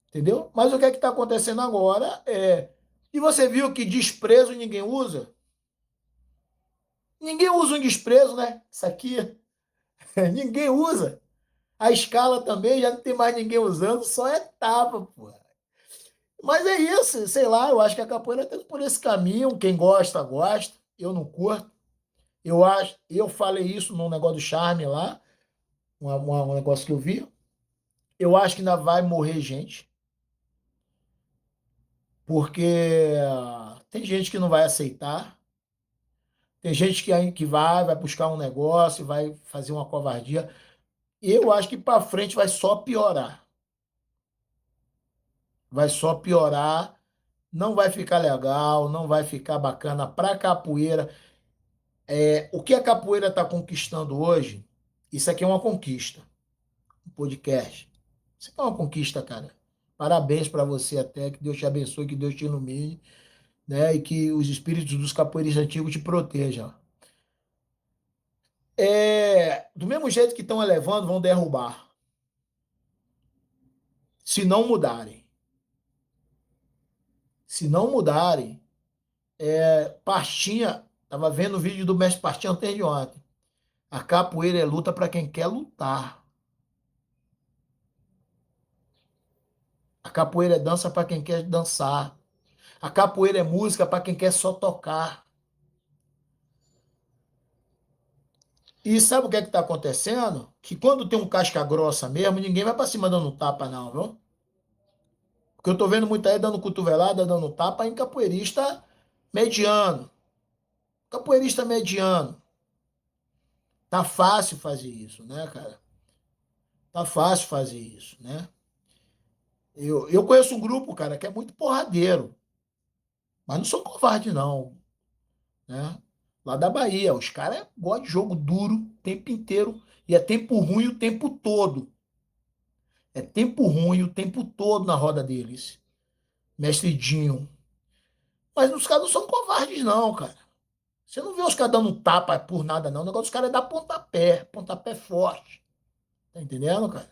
Entendeu? Mas o que é que está acontecendo agora é. E você viu que desprezo ninguém usa? Ninguém usa um desprezo, né? Isso aqui. Ninguém usa. A escala também já não tem mais ninguém usando, só é tapa, pô. Mas é isso, sei lá, eu acho que a capoeira está por esse caminho. Quem gosta, gosta. Eu não curto. Eu falei isso num negócio do charme lá, um negócio que eu vi. Eu acho que ainda vai morrer gente, porque tem gente que não vai aceitar, tem gente que vai buscar um negócio, vai fazer uma covardia. Eu acho que para frente vai só piorar. Vai só piorar, não vai ficar legal, não vai ficar bacana para capoeira. O que a capoeira está conquistando hoje, isso aqui é uma conquista. Um podcast. Isso aqui é uma conquista, cara. Parabéns para você até, que Deus te abençoe, que Deus te ilumine, né? E que os espíritos dos capoeiristas antigos te protejam. Do mesmo jeito que estão elevando, vão derrubar. Se não mudarem. Se não mudarem, Pastinha, estava vendo o vídeo do mestre Pastinha antes de ontem. A capoeira é luta para quem quer lutar. A capoeira é dança para quem quer dançar. A capoeira é música para quem quer só tocar. E sabe o que é que está acontecendo? Que quando tem um casca grossa mesmo, ninguém vai para cima dando tapa, não, viu? Porque eu tô vendo muita aí dando cotovelada, dando tapa em capoeirista mediano. Capoeirista mediano. Tá fácil fazer isso, né, cara? Tá fácil fazer isso, né? Eu conheço um grupo, cara, que é muito porradeiro. Mas não sou covarde, não, né? Lá da Bahia, os caras gostam de jogo duro o tempo inteiro. E é tempo ruim o tempo todo. É tempo ruim o tempo todo na roda deles. Mestre Dinho. Mas os caras não são covardes, não, cara. Você não vê os caras dando tapa por nada, não. O negócio dos caras é dar pontapé forte. Tá entendendo, cara?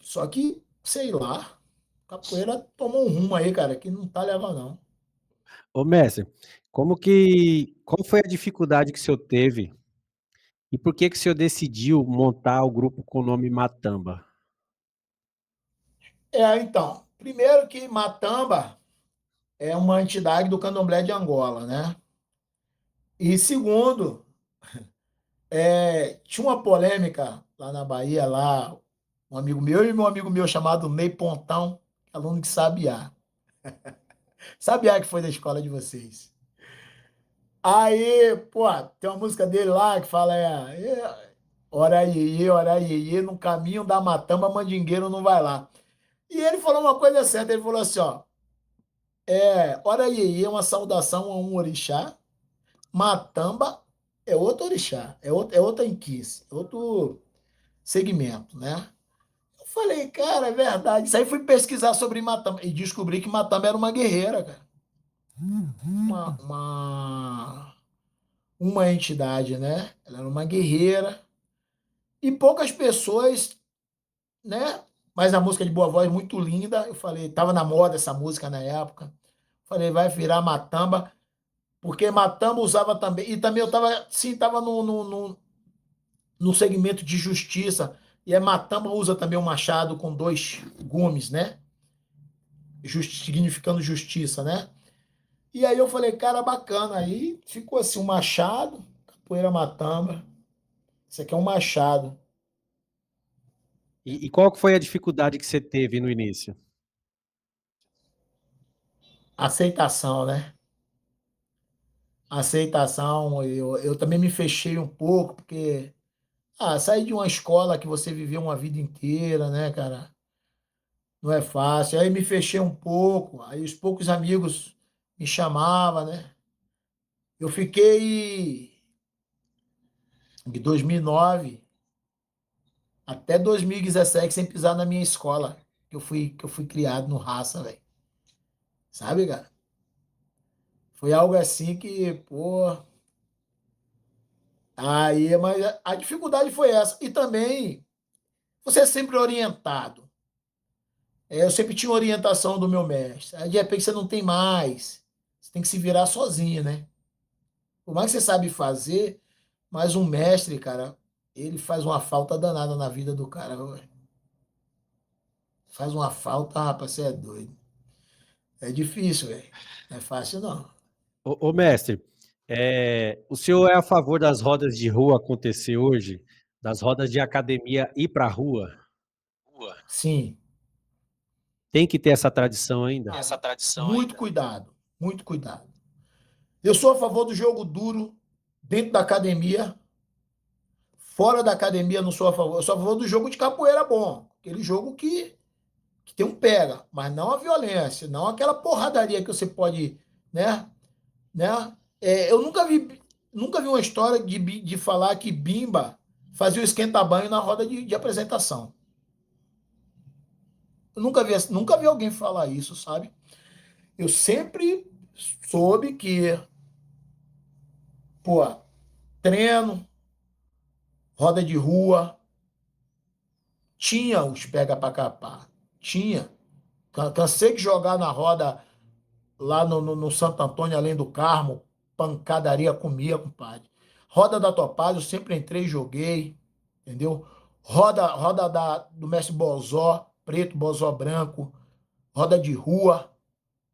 Só que, sei lá, capoeira tomou um rumo aí, cara, que não tá levando, não. Ô, mestre, qual foi a dificuldade que o senhor teve e por que que o senhor decidiu montar o grupo com o nome Matamba? Então, primeiro que Matamba é uma entidade do Candomblé de Angola, né? E segundo, tinha uma polêmica lá na Bahia, lá, um amigo meu e meu amigo meu chamado Ney Pontão, aluno de Sabiá. Sabiá que foi da escola de vocês. Aí, pô, tem uma música dele lá que fala, ora iê, no caminho da matamba, mandingueiro não vai lá. E ele falou uma coisa certa, ele falou assim, ó, ora iê é uma saudação a um orixá, matamba é outro orixá, é outra inquice, é outro segmento, né? Eu falei, cara, é verdade. Isso aí fui pesquisar sobre matamba e descobri que matamba era uma guerreira, cara. Uma, uma, uma entidade, né? Ela era uma guerreira. E poucas pessoas, né? Mas a música de Boa Voz muito linda. Eu falei, tava na moda essa música na época. Falei, vai virar Matamba, porque Matamba usava também. E também eu tava, sim, tava no segmento de justiça. E Matamba usa também o machado com dois gumes, né? Significando justiça, né? E aí eu falei, cara, bacana. Aí ficou assim, um machado, capoeira Matamba. Isso aqui é um machado. E qual que foi a dificuldade que você teve no início? Aceitação, né? Aceitação, eu também me fechei um pouco, porque sair de uma escola que você viveu uma vida inteira, né, cara? Não é fácil. Aí me fechei um pouco, aí os poucos amigos me chamavam, né? Eu fiquei de 2009 até 2017 sem pisar na minha escola, que eu fui criado no Raça, velho. Sabe, cara? Foi algo assim que, pô. Aí, mas a dificuldade foi essa. E também, você é sempre orientado. Eu sempre tinha orientação do meu mestre. Aí, de repente, você não tem mais. Você tem que se virar sozinho, né? Por mais que você sabe fazer, mas um mestre, cara, ele faz uma falta danada na vida do cara. Velho. Faz uma falta, rapaz, você é doido. É difícil, velho. Não é fácil, não. Ô mestre, o senhor é a favor das rodas de rua acontecer hoje? Das rodas de academia ir para a rua? Sim. Tem que ter essa tradição ainda? Muito cuidado. Muito cuidado. Eu sou a favor do jogo duro dentro da academia. Fora da academia, não sou a favor. Eu sou a favor do jogo de capoeira bom. Aquele jogo que tem um pega, mas não a violência, não aquela porradaria que você pode, né? né? Eu nunca vi uma história de falar que Bimba fazia o esquenta-banho na roda de apresentação. Eu nunca vi alguém falar isso, sabe? Eu sempre soube que, pô, treino, roda de rua, tinha os pega pra capar. Tinha. Cansei de jogar na roda lá no Santo Antônio, além do Carmo, pancadaria comia, compadre. Roda da Topaz, eu sempre entrei e joguei, entendeu? Roda do Mestre Bozó, preto, Bozó branco, roda de rua,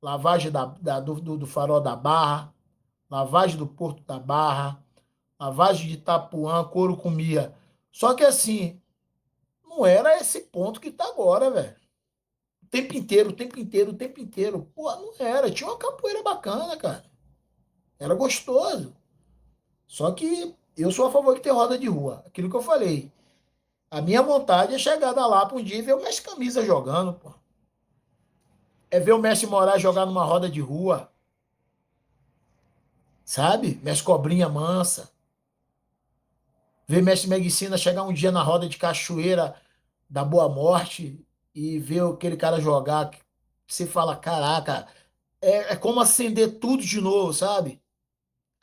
lavagem do Farol da Barra, lavagem do Porto da Barra, lavagem de Itapuã, couro comia. Só que assim, não era esse ponto que tá agora, velho. O tempo inteiro, o tempo inteiro, o tempo inteiro. Pô, não era. Tinha uma capoeira bacana, cara. Era gostoso. Só que eu sou a favor de ter roda de rua. Aquilo que eu falei. A minha vontade é chegar da Lapa um dia e ver o Mestre Camisa jogando, pô. É ver o Mestre Moraes jogar numa roda de rua. Sabe? Mestre Cobrinha Mansa. Ver Mestre Medicina chegar um dia na roda de cachoeira da Boa Morte e ver aquele cara jogar. Que você fala, caraca, é como acender tudo de novo, sabe?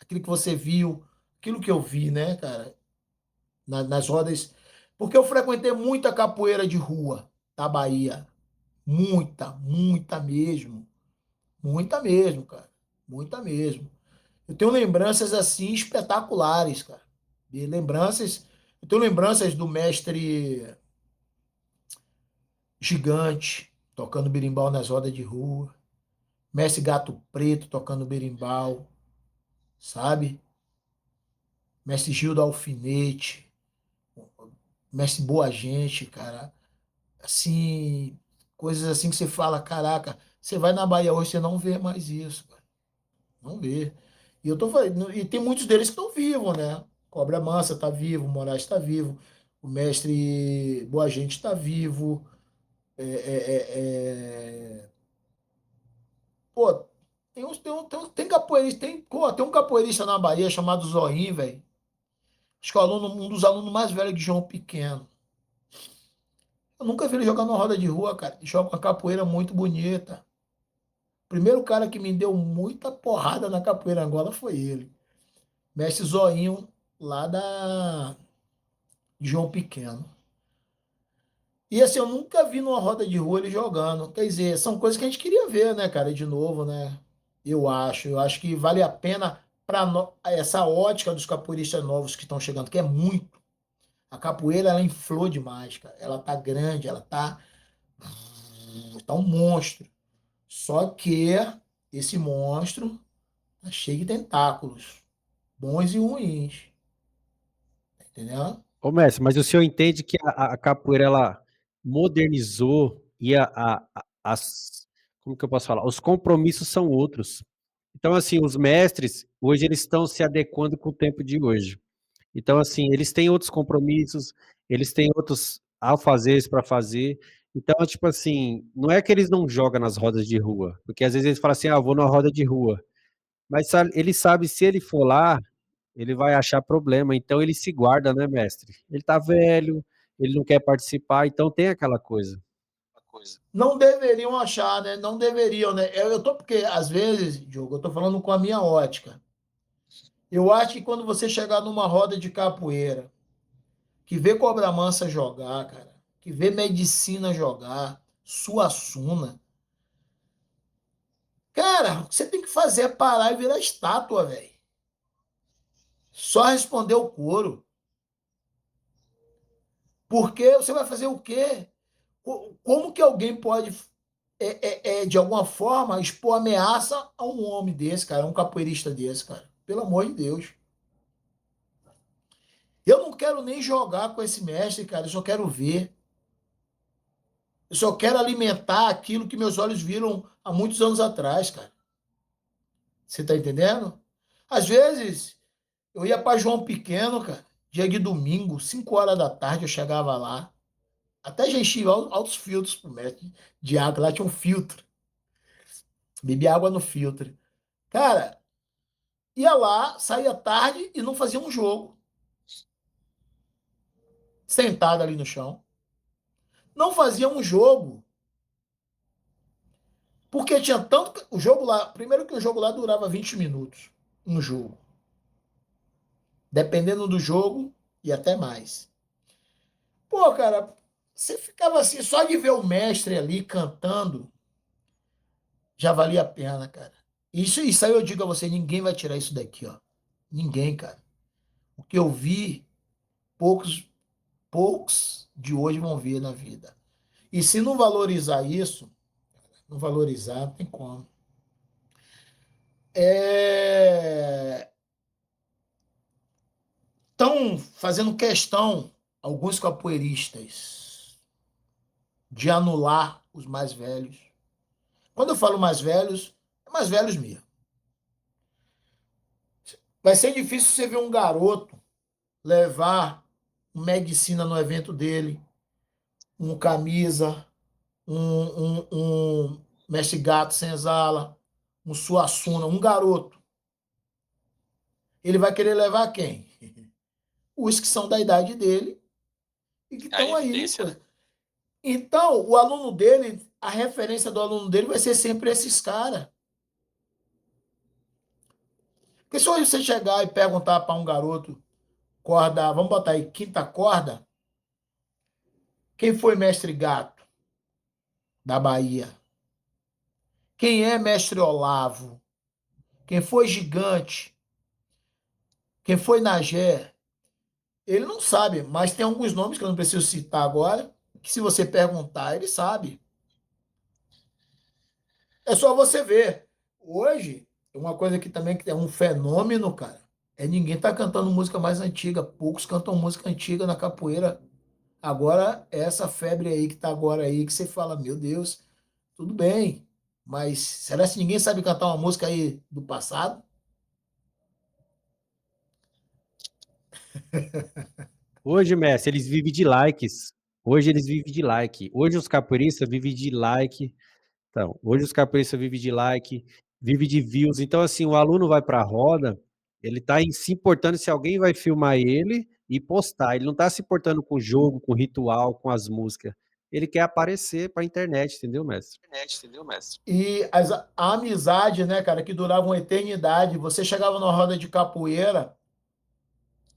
Aquilo que você viu, aquilo que eu vi, né, cara? Nas rodas. Porque eu frequentei muita capoeira de rua da Bahia. Muita, muita mesmo. Muita mesmo, cara. Muita mesmo. Eu tenho lembranças assim espetaculares, cara. De lembranças. Eu tenho lembranças do mestre Gigante tocando berimbau nas rodas de rua. Mestre Gato Preto tocando berimbau, sabe? Mestre Gil do Alfinete. Mestre Boa Gente, cara. Assim, coisas assim que você fala, caraca, você vai na Bahia hoje, você não vê mais isso, cara. Não vê. E eu tô falando, e tem muitos deles que estão vivos, né? Cobra Mansa está vivo, Moraes está vivo, o mestre Boa Gente está vivo. Pô, tem capoeirista, tem um capoeirista na Bahia chamado Zoim, velho. Acho que é um dos alunos mais velhos de João Pequeno. Eu nunca vi ele jogar numa roda de rua, cara. Ele joga uma capoeira muito bonita. O primeiro cara que me deu muita porrada na capoeira Angola foi ele. Mestre Zoinho, lá de João Pequeno. E assim, eu nunca vi numa roda de rua ele jogando. Quer dizer, são coisas que a gente queria ver, né, cara, de novo, né? Eu acho que vale a pena para essa ótica dos capoeiristas novos que estão chegando, que é muito. A capoeira, ela inflou demais, cara. Ela tá grande, ela tá um monstro. Só que esse monstro tá cheio de tentáculos, bons e ruins, tá entendendo? Ô, mestre, mas o senhor entende que a capoeira ela modernizou e como que eu posso falar? Os compromissos são outros. Então, assim, os mestres, hoje, eles estão se adequando com o tempo de hoje. Então, assim, eles têm outros compromissos, eles têm outros afazeres para fazer. Então, tipo assim, não é que eles não jogam nas rodas de rua, porque às vezes eles falam assim, ah, eu vou numa roda de rua. Mas ele sabe, se ele for lá, ele vai achar problema. Então, ele se guarda, né, mestre? Ele tá velho, ele não quer participar, então tem aquela coisa. Não deveriam achar, né? Não deveriam, né? Porque às vezes, Diogo, eu tô falando com a minha ótica. Eu acho que quando você chegar numa roda de capoeira, que vê Cobra Mansa jogar, cara, que vê Medicina jogar, Suassuna, cara, o que você tem que fazer é parar e virar estátua, velho. Só responder o coro. Porque você vai fazer o quê? Como que alguém pode, de alguma forma, expor ameaça a um homem desse, cara, a um capoeirista desse, cara? Pelo amor de Deus. Eu não quero nem jogar com esse mestre, cara, eu só quero ver. Eu só quero alimentar aquilo que meus olhos viram há muitos anos atrás, cara. Você tá entendendo? Às vezes, eu ia para João Pequeno, cara, dia de domingo, 5 horas da tarde, eu chegava lá. Até já enchi altos filtros pro mestre de água. Lá tinha um filtro. Bebia água no filtro. Cara, ia lá, saía tarde e não fazia um jogo. Sentado ali no chão. Não fazia um jogo. Porque tinha tanto. O jogo lá. Primeiro que o jogo lá durava 20 minutos. Um jogo. Dependendo do jogo, e até mais. Pô, cara, você ficava assim, só de ver o mestre ali cantando, já valia a pena, cara. Isso aí eu digo a você, ninguém vai tirar isso daqui, ó. Ninguém, cara. O que eu vi, poucos de hoje vão ver na vida. E se não valorizar isso, não valorizar, não tem como. Estão fazendo questão, alguns capoeiristas, de anular os mais velhos. Quando eu falo mais velhos, é mais velhos mesmo. Vai ser difícil você ver um garoto levar medicina no evento dele, um camisa, um mestre gato senzala, um Suassuna, um garoto. Ele vai querer levar quem? Os que são da idade dele e que estão aí. Então, o aluno dele, a referência do aluno dele vai ser sempre esses caras. Porque se hoje você chegar e perguntar para um garoto, corda, vamos botar aí, quinta corda, quem foi mestre gato da Bahia? Quem é mestre Olavo? Quem foi gigante? Quem foi Nagé? Ele não sabe, mas tem alguns nomes que eu não preciso citar agora, que se você perguntar, ele sabe. É só você ver. Hoje, uma coisa que também é um fenômeno, cara, é ninguém tá cantando música mais antiga. Poucos cantam música antiga na capoeira. Agora, é essa febre aí que tá agora aí, que você fala, meu Deus, tudo bem, mas será que ninguém sabe cantar uma música aí do passado? Hoje, mestre, eles vivem de likes. Hoje eles vivem de like. Hoje os capoeiristas vivem de like. Então, hoje os capoeiristas vivem de like, vivem de views. Então, assim, o aluno vai para a roda, ele está se importando se alguém vai filmar ele e postar. Ele não está se importando com o jogo, com o ritual, com as músicas. Ele quer aparecer para a internet, entendeu, mestre? E a amizade, né, cara, que durava uma eternidade. Você chegava numa roda de capoeira,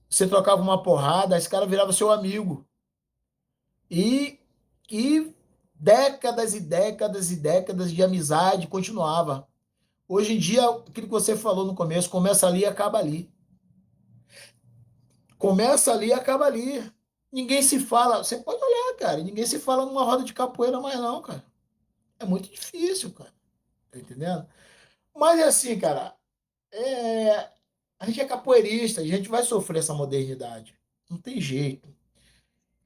você trocava uma porrada, esse cara virava seu amigo. E, e décadas e décadas e décadas de amizade continuava. Hoje em dia, aquilo que você falou no começo, começa ali e acaba ali. Começa ali e acaba ali. Ninguém se fala. Você pode olhar, cara. Ninguém se fala numa roda de capoeira mais, não, cara. É muito difícil, cara. Tá entendendo? Mas é assim, cara. É... A gente é capoeirista, a gente vai sofrer essa modernidade. Não tem jeito.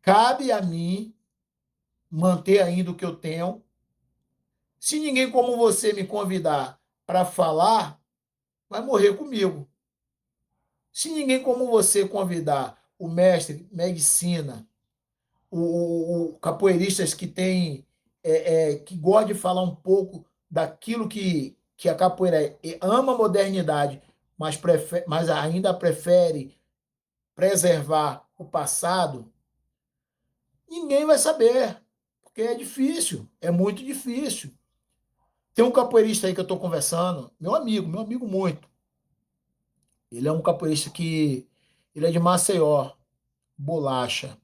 Cabe a mim manter ainda o que eu tenho. Se ninguém como você me convidar para falar, vai morrer comigo. Se ninguém como você convidar o mestre, medicina, o capoeiristas que tem que gosta de falar um pouco daquilo que a capoeira ama a modernidade, mas ainda prefere preservar o passado, ninguém vai saber, porque é difícil, é muito difícil. Tem um capoeirista aí que eu estou conversando, meu amigo muito. Ele é um capoeirista que ele é de Maceió, Bolacha.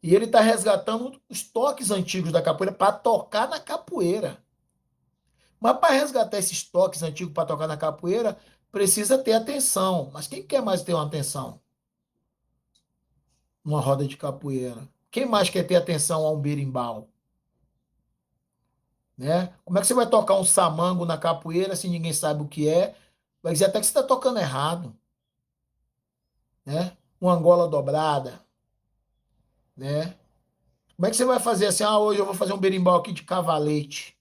E ele está resgatando os toques antigos da capoeira para tocar na capoeira. Mas para resgatar esses toques antigos para tocar na capoeira, precisa ter atenção. Mas quem quer mais ter uma atenção? Numa roda de capoeira. Quem mais quer ter atenção a um berimbau? Né? Como é que você vai tocar um samango na capoeira se ninguém sabe o que é? Vai dizer até que você está tocando errado. Né? Uma angola dobrada. Né? Como é que você vai fazer assim? Ah, hoje eu vou fazer um berimbau aqui de cavalete.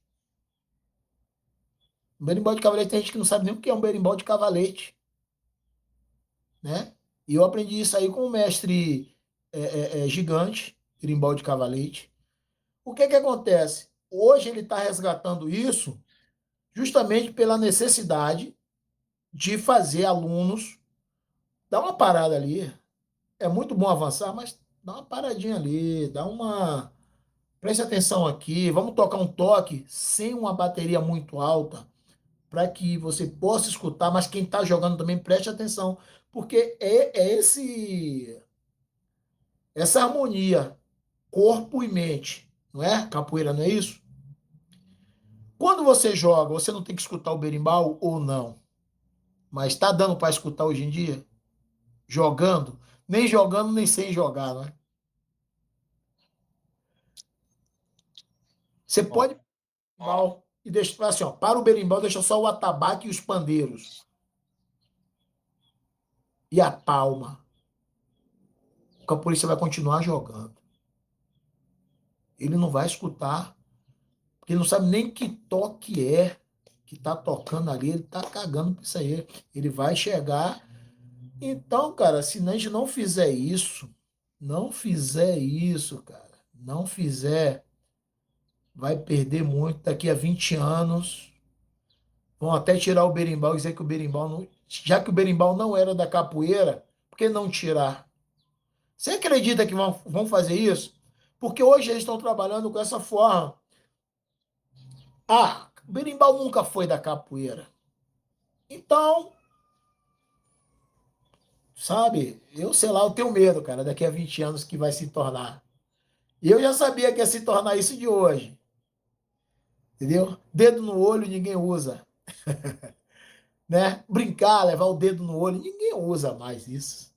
Um berimbau de cavalete tem gente que não sabe nem o que é um berimbau de cavalete. Né? E eu aprendi isso aí com o mestre gigante, berimbau de cavalete. O que que acontece? Hoje ele está resgatando isso justamente pela necessidade de fazer alunos dar uma parada ali. É muito bom avançar, mas dá uma paradinha ali, dá uma. Preste atenção aqui, vamos tocar um toque sem uma bateria muito alta, para que você possa escutar, mas quem está jogando também preste atenção, porque essa harmonia, corpo e mente, não é? Capoeira, não é isso? Quando você joga, você não tem que escutar o berimbau ou não, mas está dando para escutar hoje em dia? Jogando, nem sem jogar, não é? Você pode berimbau e deixar assim, ó, para o berimbau, deixa só o atabaque e os pandeiros. E a palma. O capoeirista vai continuar jogando. Ele não vai escutar, porque ele não sabe nem que toque é que tá tocando ali, ele tá cagando por isso aí. Ele vai chegar. Então, cara, se a gente não fizer isso, cara, não fizer, vai perder muito. Daqui a 20 anos, vão até tirar o berimbau e dizer que o berimbau não. Já que o berimbau não era da capoeira, por que não tirar? Você acredita que vão fazer isso? Porque hoje eles estão trabalhando com essa forma. Ah, o berimbau nunca foi da capoeira. Então, sabe, eu sei lá, eu tenho medo, cara, daqui a 20 anos que vai se tornar. E eu já sabia que ia se tornar isso de hoje. Entendeu? Dedo no olho ninguém usa. Né? Brincar, levar o dedo no olho, ninguém usa mais isso.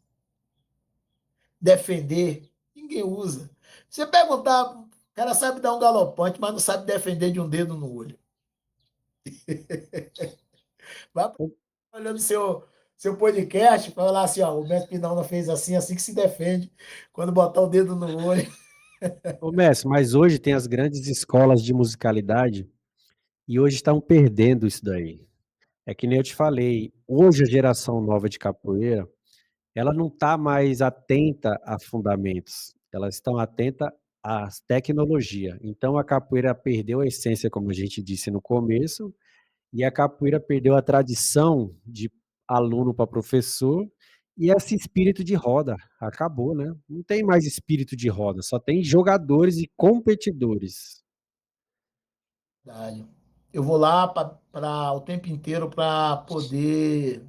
Defender, ninguém usa. Você perguntar, o cara sabe dar um galopante, mas não sabe defender de um dedo no olho. Vai olhando seu podcast, para falar assim, ó, o mestre Pinalna fez assim, assim que se defende, quando botar o dedo no olho. Ô, mestre, mas hoje tem as grandes escolas de musicalidade e hoje estão perdendo isso daí. É que nem eu te falei, hoje a geração nova de capoeira, ela não está mais atenta a fundamentos, elas estão atentas à tecnologia. Então a capoeira perdeu a essência, como a gente disse no começo, e a capoeira perdeu a tradição de aluno para professor e esse espírito de roda. Acabou, né? Não tem mais espírito de roda, só tem jogadores e competidores. Verdade. Eu vou lá para o tempo inteiro para poder.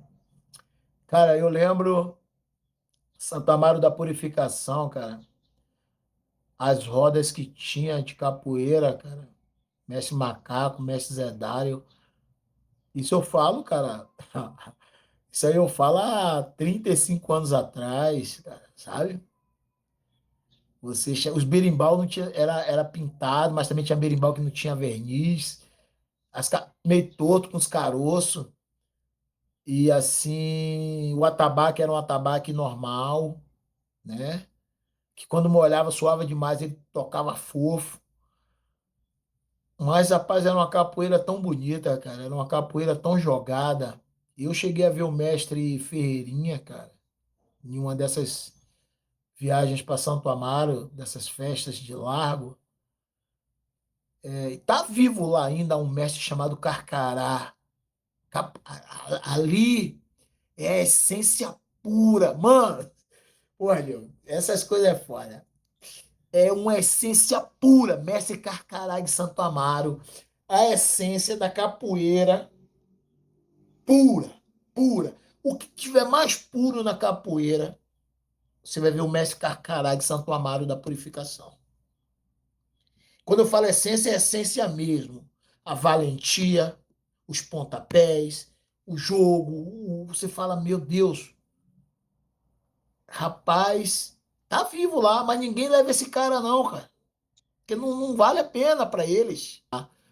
Cara, eu lembro Santo Amaro da Purificação, cara. As rodas que tinha de capoeira, cara. Mestre Macaco, Mestre Zé Dário. Isso eu falo, cara. Isso aí eu falo há 35 anos atrás, cara, sabe? Os berimbau não tinha, era pintado, mas também tinha berimbau que não tinha verniz. Meio torto com os caroços. E assim, o atabaque era um atabaque normal, né? Que quando molhava, suava demais, ele tocava fofo. Mas, rapaz, era uma capoeira tão bonita, cara. Era uma capoeira tão jogada. Eu cheguei a ver o mestre Ferreirinha, cara, em uma dessas viagens para Santo Amaro, dessas festas de largo. E tá vivo lá ainda um mestre chamado Carcará. Ali é a essência pura. Mano, olha, essas coisas é foda. É uma essência pura, mestre Carcará de Santo Amaro. A essência da capoeira pura, pura. O que tiver mais puro na capoeira, você vai ver o mestre Carcará de Santo Amaro da Purificação. Quando eu falo essência, é essência mesmo. A valentia, os pontapés, o jogo. Você fala, meu Deus, rapaz, tá vivo lá, mas ninguém leva esse cara não, cara. Porque não vale a pena para eles.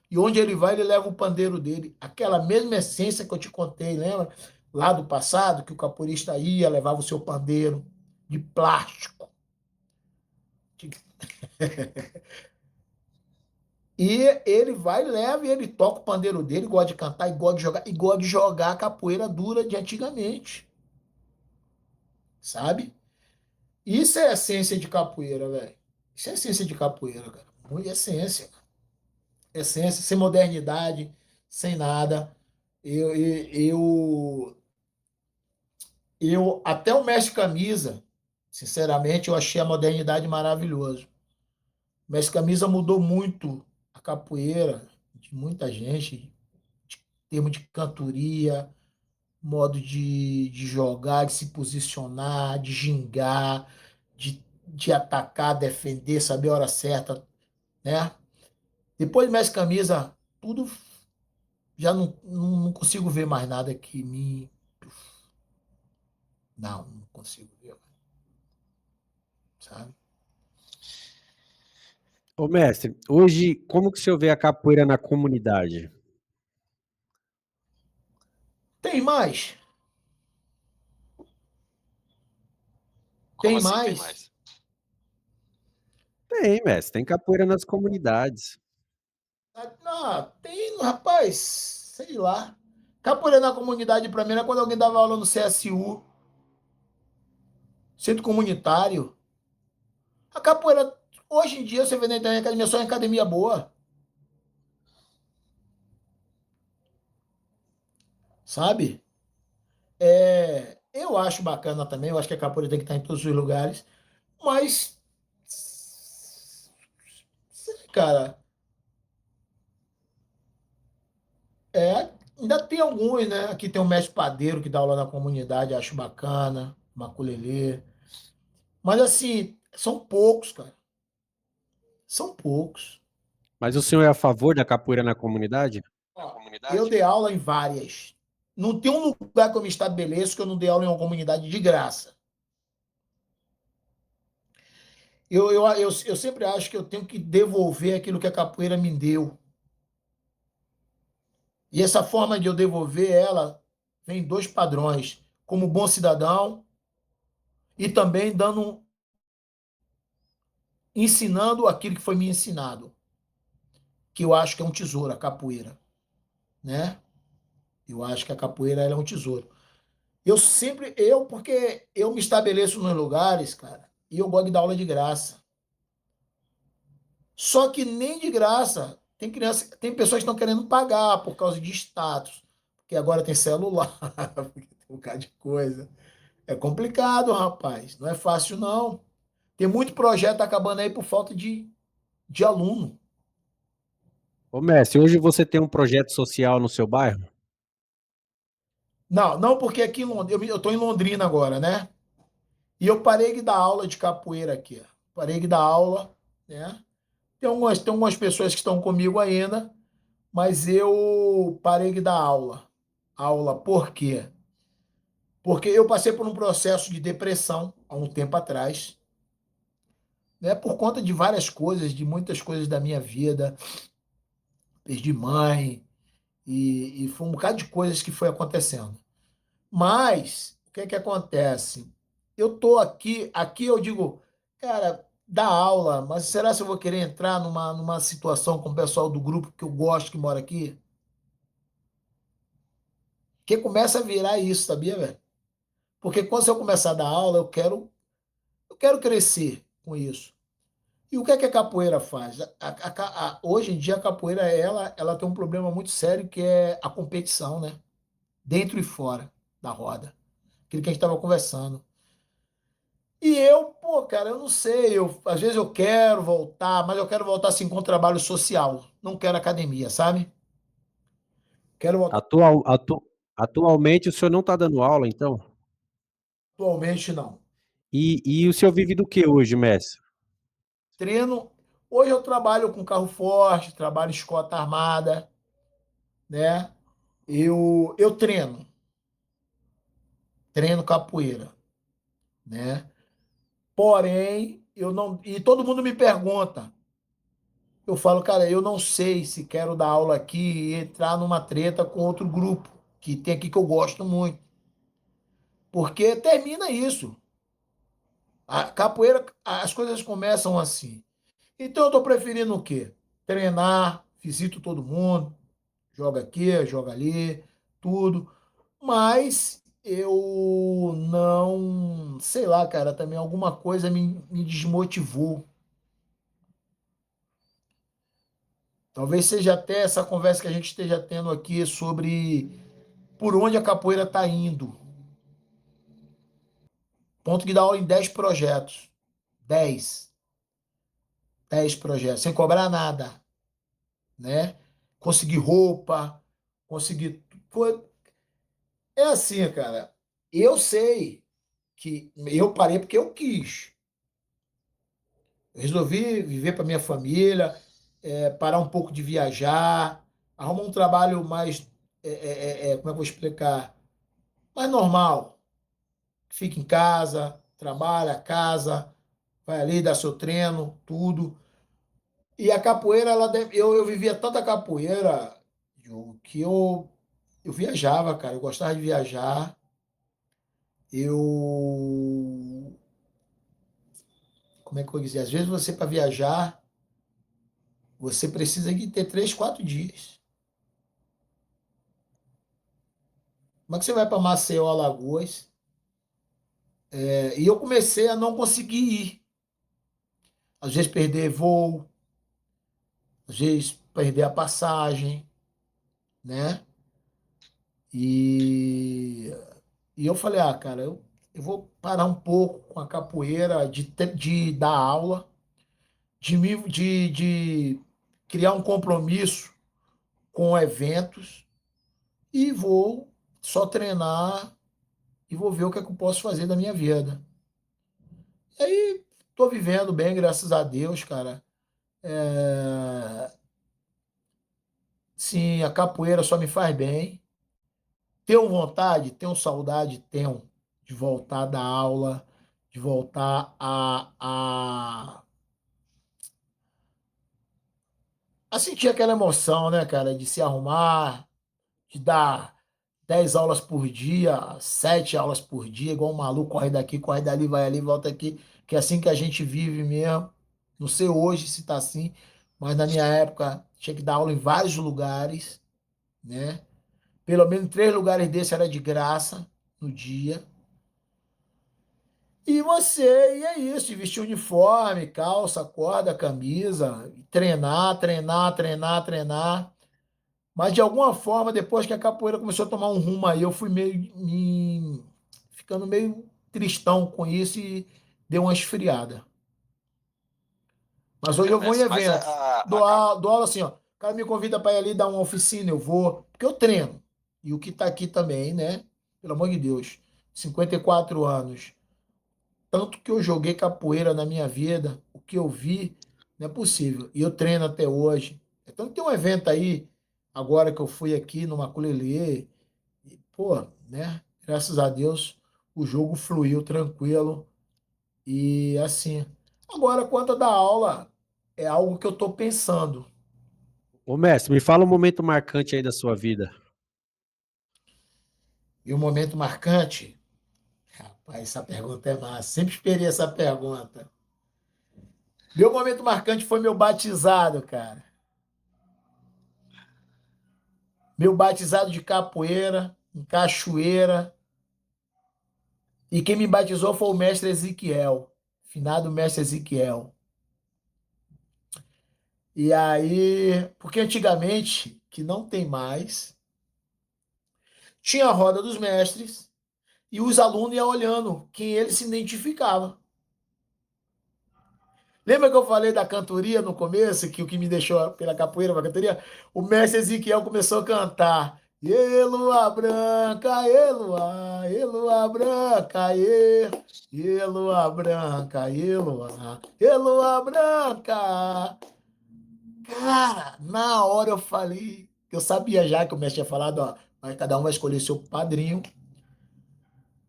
E onde ele vai, ele leva o pandeiro dele. Aquela mesma essência que eu te contei, lembra? Lá do passado, que o capoeirista ia, levava o seu pandeiro de plástico. E ele vai, leva e ele toca o pandeiro dele, gosta de cantar e gosta de jogar a capoeira dura de antigamente. Sabe? Isso é a essência de capoeira, velho. Isso é a essência de capoeira, cara. Muito essência. Essência, sem modernidade, sem nada. Eu até o mestre camisa, sinceramente, eu achei a modernidade maravilhoso. O mestre camisa mudou muito a capoeira de muita gente, em termos de cantoria, modo de jogar, de se posicionar, de gingar, de atacar, defender, saber a hora certa, né? Depois do mestre camisa, tudo já não consigo ver mais nada que me. Não consigo ver, sabe? Ô mestre, hoje, como que o senhor vê a capoeira na comunidade? Tem mais? Como Tem assim tem mais? mais? Tem, mestre, tem capoeira nas comunidades. Não, tem, rapaz, sei lá. Capoeira na comunidade para mim era quando alguém dava aula no CSU, centro comunitário. A capoeira, hoje em dia, você vê na internet, academia só em academia boa, sabe? Eu acho bacana também, eu acho que a capoeira tem que estar em todos os lugares, mas, cara, ainda tem alguns, né? Aqui tem o mestre padeiro que dá aula na comunidade, acho bacana, maculelê. Mas assim, são poucos, cara. São poucos. Mas o senhor é a favor da capoeira na comunidade? Na Ó, eu comunidade? dei aula em várias. Não tem um lugar que eu me estabeleço que eu não dei aula em uma comunidade de graça. Eu sempre acho que eu tenho que devolver aquilo que a capoeira me deu. E essa forma de eu devolver ela vem em dois padrões. Como bom cidadão e também ensinando aquilo que foi me ensinado. Que eu acho que é um tesouro, a capoeira. Né? Eu acho que a capoeira ela é um tesouro. Porque eu me estabeleço nos lugares, cara, e eu gosto de dar aula de graça. Só que nem de graça. Tem pessoas que estão querendo pagar por causa de status. Porque agora tem celular, porque tem um bocado de coisa. É complicado, rapaz. Não é fácil, não. Tem muito projeto acabando aí por falta de aluno. Ô, mestre, hoje você tem um projeto social no seu bairro? Não, não porque aqui em Londrina, eu estou em Londrina agora, né? E eu parei de dar aula de capoeira aqui. Parei de dar aula, né? Tem algumas pessoas que estão comigo ainda, mas eu parei de dar aula. Aula por quê? Porque eu passei por um processo de depressão há um tempo atrás, né? Por conta de várias coisas, de muitas coisas da minha vida. Perdi mãe, e foi um bocado de coisas que foi acontecendo. Mas, o que é que acontece? Eu tô aqui eu digo, cara, dá aula, mas será se eu vou querer entrar numa situação com o pessoal do grupo que eu gosto que mora aqui? Que começa a virar isso, sabia, velho? Porque quando eu começar a dar aula, eu quero crescer com isso. E o que é que a capoeira faz? Hoje em dia a capoeira ela tem um problema muito sério que é a competição, né? Dentro e fora da roda. Aquilo que a gente estava conversando. E eu, pô, cara, eu não sei, às vezes eu quero voltar, mas eu quero voltar assim com trabalho social. Não quero academia, sabe? Quero voltar Atual, atu- Atualmente o senhor não está dando aula, então? atualmente não. E o senhor vive do que hoje, mestre? Treino. Hoje eu trabalho com carro forte, trabalho em escolta armada, né? Eu treino capoeira, né? Porém, eu não. E todo mundo me pergunta. Eu falo, cara, eu não sei se quero dar aula aqui e entrar numa treta com outro grupo, que tem aqui que eu gosto muito. Porque termina isso. A capoeira, as coisas começam assim. Então eu tô preferindo o quê? Treinar, visito todo mundo, joga aqui, joga ali, tudo. Mas eu não, sei lá, cara, também alguma coisa me desmotivou. Talvez seja até essa conversa que a gente esteja tendo aqui sobre por onde a capoeira está indo. Ponto que dá aula em 10 projetos. 10, 10 projetos, sem cobrar nada, né? Conseguir roupa, conseguir. Pô, é assim, cara. Eu sei que eu parei porque eu quis. Eu resolvi viver para minha família, parar um pouco de viajar, arrumar um trabalho mais. Como é que eu vou explicar? Mais normal. Fica em casa, trabalha, casa, vai ali, dá seu treino, tudo. E a capoeira, eu vivia tanta capoeira, Diogo, que eu viajava, cara. Eu gostava de viajar. Eu. Como é que eu vou dizer? Às vezes você, para viajar, você precisa de ter 3, 4 dias. Como é que você vai para Maceió, Alagoas? E eu comecei a não conseguir ir. Às vezes perder voo, às vezes perder a passagem, né? E, e eu falei, cara, eu vou parar um pouco com a capoeira, de dar aula, de criar um compromisso com eventos e vou só treinar e vou ver o que é que eu posso fazer da minha vida. E aí, tô vivendo bem, graças a Deus, cara. Sim, a capoeira só me faz bem. Tenho vontade, tenho saudade, tenho de voltar da aula, de voltar a sentir aquela emoção, né, cara, de se arrumar, de dar 10 aulas por dia, 7 aulas por dia, igual um maluco, corre daqui, corre dali, vai ali, volta aqui, que é assim que a gente vive mesmo. Não sei hoje se tá assim, mas na minha época tinha que dar aula em vários lugares, né? Pelo menos 3 lugares desses era de graça, no dia. E é isso, vestir uniforme, calça, corda, camisa, treinar, treinar, treinar, treinar. Mas de alguma forma, depois que a capoeira começou a tomar um rumo aí, eu fui ficando meio tristão com isso e deu uma esfriada. Mas hoje É, eu vou em mestre, mas eventos. Dou aula assim, ó. O cara me convida para ir ali dar uma oficina, eu vou, porque eu treino. E o que está aqui também, né? Pelo amor de Deus, 54 anos. Tanto que eu joguei capoeira na minha vida, o que eu vi, não é possível. E eu treino até hoje. Então tem um evento aí, agora que eu fui aqui no Maculelê, e, pô, né? Graças a Deus, o jogo fluiu tranquilo. E assim. Agora, quanto da aula, é algo que eu estou pensando. Ô, mestre, me fala um momento marcante aí da sua vida. E o momento marcante, rapaz, essa pergunta é massa. Sempre esperei essa pergunta. Meu momento marcante foi meu batizado, cara. Meu batizado de capoeira, em cachoeira. E quem me batizou foi o mestre Ezequiel, finado mestre Ezequiel. E aí, porque antigamente, que não tem mais, tinha a roda dos mestres e os alunos iam olhando quem ele se identificava. Lembra que eu falei da cantoria no começo, que o que me deixou pela capoeira para cantoria? O mestre Ezequiel começou a cantar. Ê, lua branca, ê, lua branca, ê, lua branca, ê, lua branca. Cara, na hora eu falei, eu sabia já que o mestre tinha falado, ó, mas cada um vai escolher seu padrinho.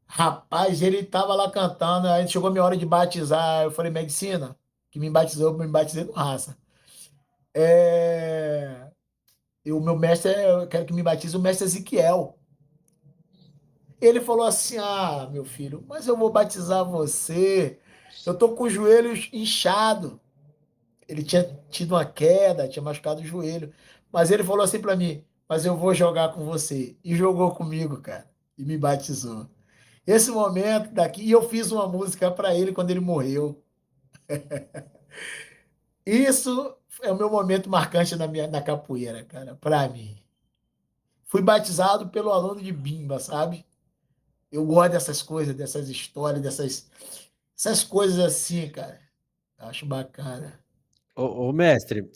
Rapaz, ele tava lá cantando, aí chegou a minha hora de batizar, eu falei, medicina, que me batizou, eu me batizei no raça. É... O meu mestre, eu quero que me batize o mestre Ezequiel. Ele falou assim, ah, meu filho, mas eu vou batizar você, eu tô com os joelhos inchados. Ele tinha tido uma queda, tinha machucado o joelho. Mas ele falou assim para mim: Mas eu vou jogar com você. E jogou comigo, cara. E me batizou. Esse momento daqui, e eu fiz uma música para ele quando ele morreu. Isso é o meu momento marcante na capoeira, cara, para mim. Fui batizado pelo aluno de Bimba, sabe? Eu gosto dessas coisas, dessas histórias, essas coisas assim, cara. Acho bacana. Ô, mestre,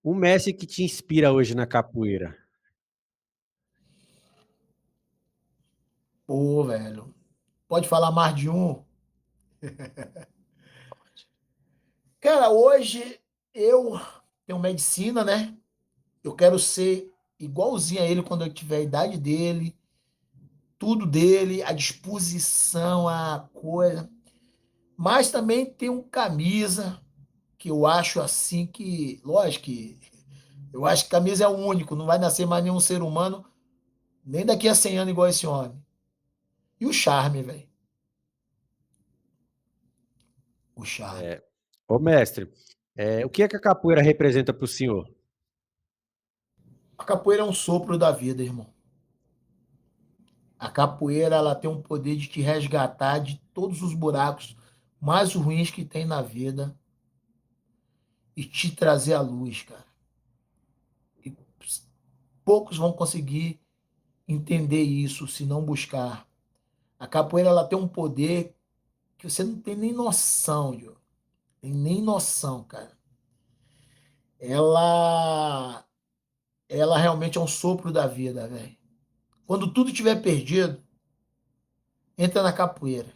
um mestre que te inspira hoje na capoeira. Pô, velho. Pode falar mais de um? Cara, hoje eu tenho medicina, né? Eu quero ser igualzinho a ele quando eu tiver a idade dele, tudo dele, a disposição, a coisa. Mas também tem um camisa que eu acho assim que, lógico que eu acho que camisa é o único, não vai nascer mais nenhum ser humano, nem daqui a 100 anos igual esse homem. E o charme, velho. O charme. Ô, mestre, o que é que a capoeira representa para o senhor? A capoeira é um sopro da vida, irmão. A capoeira ela tem um poder de te resgatar de todos os buracos mais ruins que tem na vida e te trazer à luz, cara. E poucos vão conseguir entender isso se não buscar. A capoeira ela tem um poder que você não tem nem noção, Diogo. Tem nem noção, cara. Ela ela realmente é um sopro da vida, velho. Quando tudo estiver perdido, entra na capoeira.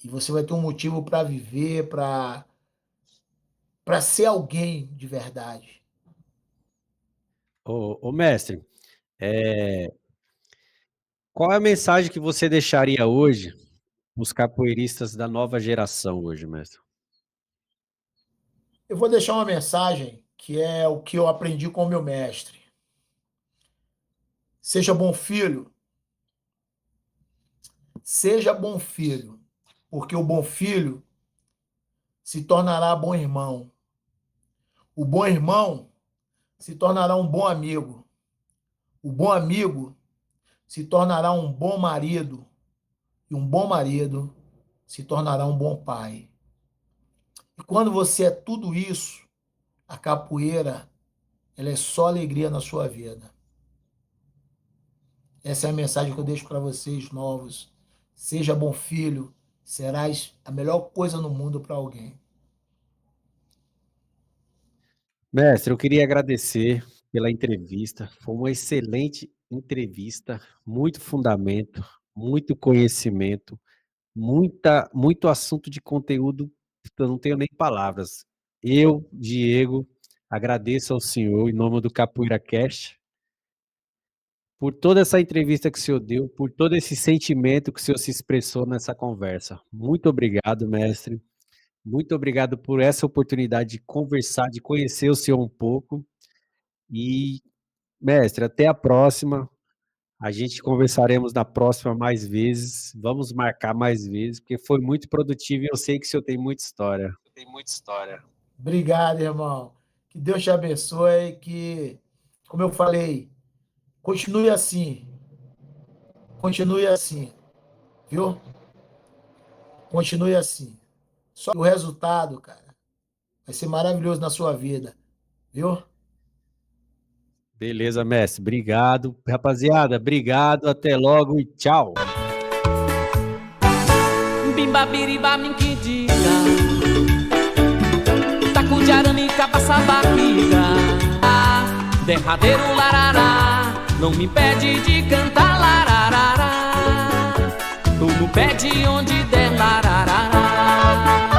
E você vai ter um motivo para viver, para ser alguém de verdade. Ô, mestre, é, qual é a mensagem que você deixaria hoje para os capoeiristas da nova geração hoje, mestre? Eu vou deixar uma mensagem que é o que eu aprendi com o meu mestre. Seja bom filho, seja bom filho, porque o bom filho se tornará bom irmão. O bom irmão se tornará um bom amigo. O bom amigo se tornará um bom marido, e um bom marido se tornará um bom pai. E quando você é tudo isso, a capoeira, ela é só alegria na sua vida. Essa é a mensagem que eu deixo para vocês novos. Seja bom filho, serás a melhor coisa no mundo para alguém. Mestre, eu queria agradecer pela entrevista. Foi uma excelente entrevista, muito fundamento, muito conhecimento, muito assunto de conteúdo, eu não tenho nem palavras. Eu, Diego, agradeço ao senhor, em nome do Capoeira Cast, por toda essa entrevista que o senhor deu, por todo esse sentimento que o senhor se expressou nessa conversa. Muito obrigado, mestre. Muito obrigado por essa oportunidade de conversar, de conhecer o senhor um pouco. E, mestre, até a próxima. A gente conversaremos na próxima mais vezes. Vamos marcar mais vezes, porque foi muito produtivo e eu sei que o senhor tem muita história. Obrigado, irmão. Que Deus te abençoe, que, como eu falei, continue assim, viu? Continue assim. Só o resultado, cara, vai ser maravilhoso na sua vida, viu? Beleza, mestre. Obrigado. Rapaziada, obrigado. Até logo e tchau. Bimba biriba minquidiga, taco de arame cabaça barriga, derradeiro larará, não me impede de cantar larará. Tu me pede onde der larará.